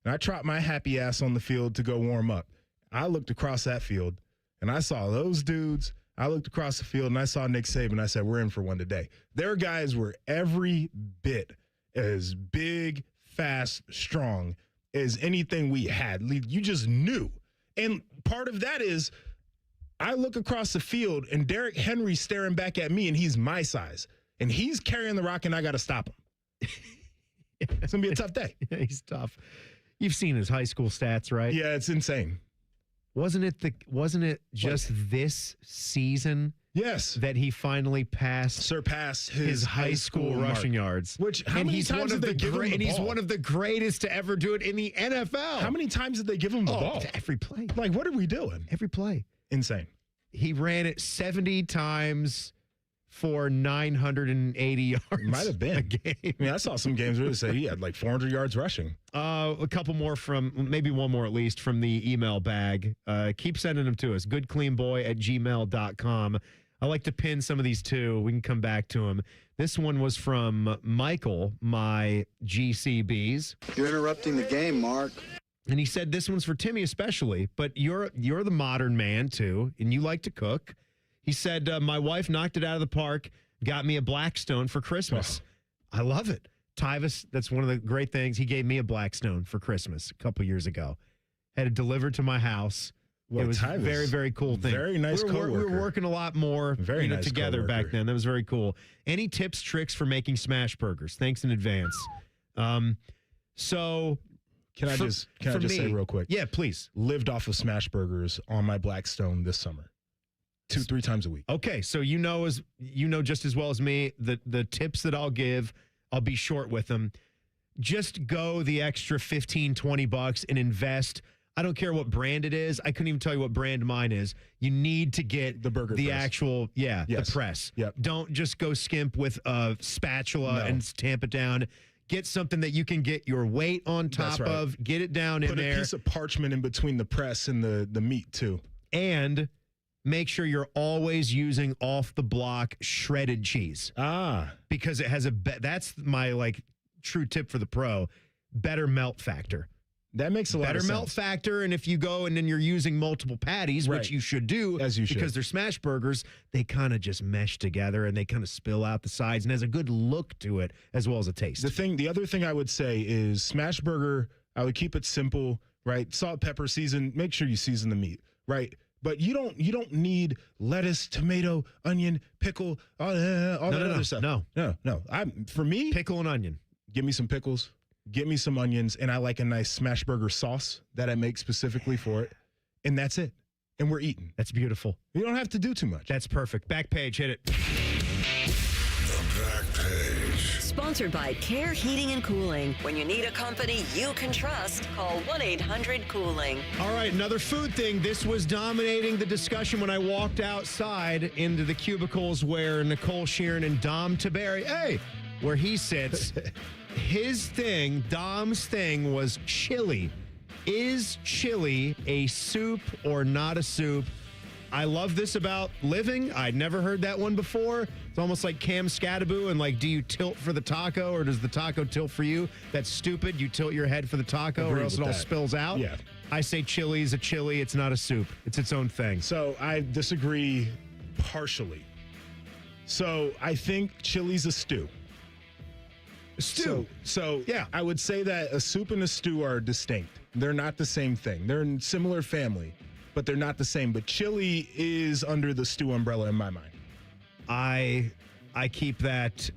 Speaker 6: and I trot my happy ass on the field to go warm up. I looked across that field, and I saw those dudes. I looked across the field, and I saw Nick Saban. I said, we're in for one today. Their guys were every bit as big, fast, strong as anything we had. You just knew. And part of that is I look across the field, and Derrick Henry's staring back at me, and he's my size. And he's carrying the rock, and I got to stop him. It's going to be a tough day.
Speaker 5: He's tough. You've seen his high school stats, right?
Speaker 6: Yeah, it's insane.
Speaker 5: Wasn't it just this season?
Speaker 6: Yes,
Speaker 5: that he finally
Speaker 6: surpassed his
Speaker 5: high school rushing yards.
Speaker 6: Which how many times did they give him the ball?
Speaker 5: And he's one of the greatest to ever do it in the NFL.
Speaker 6: How many times did they give him the ball?
Speaker 5: Every play.
Speaker 6: Like, what are we doing?
Speaker 5: Every play.
Speaker 6: Insane.
Speaker 5: He ran it 70 times for 980 yards.
Speaker 6: Might have been
Speaker 5: a game.
Speaker 6: I mean, I saw some games where they say he had like 400 yards rushing.
Speaker 5: A couple more maybe one more at least from the email bag. Keep sending them to us. goodcleanboy@gmail.com. I like to pin some of these too. We can come back to them. This one was from Michael, my GCBs.
Speaker 9: You're interrupting the game, Mark.
Speaker 5: And he said this one's for Timmy especially, but you're the modern man too, and you like to cook. He said, my wife knocked it out of the park, got me a Blackstone for Christmas. Oh. I love it. Tyvis, that's one of the great things. He gave me a Blackstone for Christmas a couple years ago. Had it delivered to my house. It was a very, very cool thing.
Speaker 6: Very nice coworker.
Speaker 5: We were working a lot more
Speaker 6: nice
Speaker 5: together
Speaker 6: coworker.
Speaker 5: back then. That was very cool. Any tips, tricks for making smash burgers? Thanks in advance. So
Speaker 6: can I just say real quick?
Speaker 5: Yeah, please.
Speaker 6: Lived off of smash burgers on my Blackstone this summer. 2-3 times a week.
Speaker 5: Okay, so you know just as well as me the tips that I'll give, I'll be short with them. Just go the extra $15-$20 and invest. I don't care what brand it is. I couldn't even tell you what brand mine is. You need to get
Speaker 6: the burger
Speaker 5: the
Speaker 6: press.
Speaker 5: Actual, the press.
Speaker 6: Yep.
Speaker 5: Don't just go skimp with a spatula and tamp it down. Get something that you can get your weight on top of. Get it down in there.
Speaker 6: Put a piece of parchment in between the press and the meat too.
Speaker 5: And make sure you're always using off the block shredded cheese. Because it has that's my true tip for the pro. Better melt factor.
Speaker 6: That makes a lot of sense.
Speaker 5: Better melt factor, and if you go and then you're using multiple patties, which you should do,
Speaker 6: as you should,
Speaker 5: because they're smash burgers, they kind of just mesh together and they kind of spill out the sides and has a good look to it as well as a taste.
Speaker 6: The other thing I would say is smash burger. I would keep it simple, right? Salt, pepper, season. Make sure you season the meat, right? But you don't need lettuce, tomato, onion, pickle, all that other stuff.
Speaker 5: No.
Speaker 6: For me,
Speaker 5: pickle and onion.
Speaker 6: Give me some pickles. Get me some onions, and I like a nice smash burger sauce that I make specifically for it, and that's it. And we're eating.
Speaker 5: That's beautiful.
Speaker 6: You don't have to do too much.
Speaker 5: That's perfect. Back page, hit it.
Speaker 4: The back page.
Speaker 3: Sponsored by Care Heating and Cooling. When you need a company you can trust, call 1-800-COOLING.
Speaker 5: All right, another food thing. This was dominating the discussion when I walked outside into the cubicles where Nicole Shearin and Dom Tiberi, where he sits. His thing, Dom's thing, was chili. Is chili a soup or not a soup? I love this about living. I'd never heard that one before. It's almost like Cam Scattaboo and do you tilt for the taco or does the taco tilt for you? That's stupid. You tilt your head for the taco or else it all spills out.
Speaker 6: Yeah.
Speaker 5: I say chili is a chili. It's not a soup. It's its own thing.
Speaker 6: So I disagree partially. So I think chili's a stew.
Speaker 5: Stew.
Speaker 6: So yeah, I would say that a soup and a stew are distinct. They're not the same thing. They're in similar family, but they're not the same. But chili is under the stew umbrella in my mind.
Speaker 5: I keep that.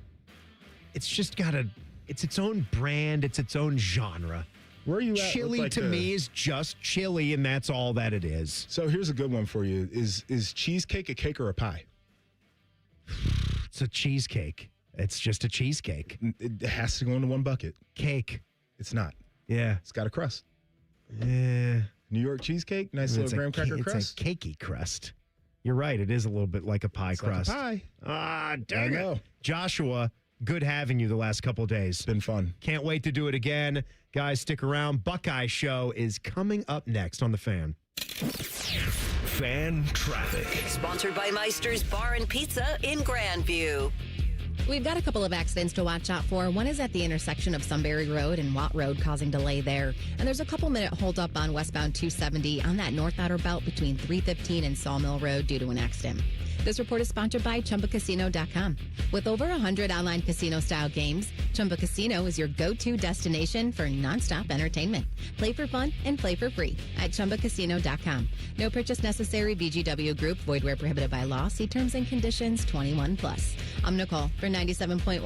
Speaker 5: It's just got a It's its own brand. It's its own genre.
Speaker 6: Where are you at?
Speaker 5: Chili to me is just chili, and that's all that it is.
Speaker 6: So here's a good one for you. Is cheesecake a cake or a pie?
Speaker 5: It's a cheesecake. It's just a cheesecake.
Speaker 6: It has to go into one bucket.
Speaker 5: Cake.
Speaker 6: It's not.
Speaker 5: Yeah.
Speaker 6: It's got a crust.
Speaker 5: Yeah.
Speaker 6: New York cheesecake, nice little graham cracker crust.
Speaker 5: It's a cakey crust. You're right. It is a little bit like a pie crust.
Speaker 6: Like a pie.
Speaker 5: Ah, dang
Speaker 6: I know.
Speaker 5: it. Joshua, good having you the last couple of days.
Speaker 6: Been fun.
Speaker 5: Can't wait to do it again. Guys, stick around. Buckeye Show is coming up next on The Fan.
Speaker 32: Fan traffic.
Speaker 3: Sponsored by Meister's Bar and Pizza in Grandview.
Speaker 1: We've got a couple of accidents to watch out for. One is at the intersection of Sunbury Road and Watt Road, causing delay there. And there's a couple-minute hold-up on westbound 270 on that north outer belt between 315 and Sawmill Road due to an accident. This report is sponsored by ChumbaCasino.com. With over 100 online casino-style games, Chumba Casino is your go-to destination for nonstop entertainment. Play for fun and play for free at ChumbaCasino.com. No purchase necessary. VGW Group. Void where prohibited by law. See terms and conditions. 21+. I'm Nicole for 97.1.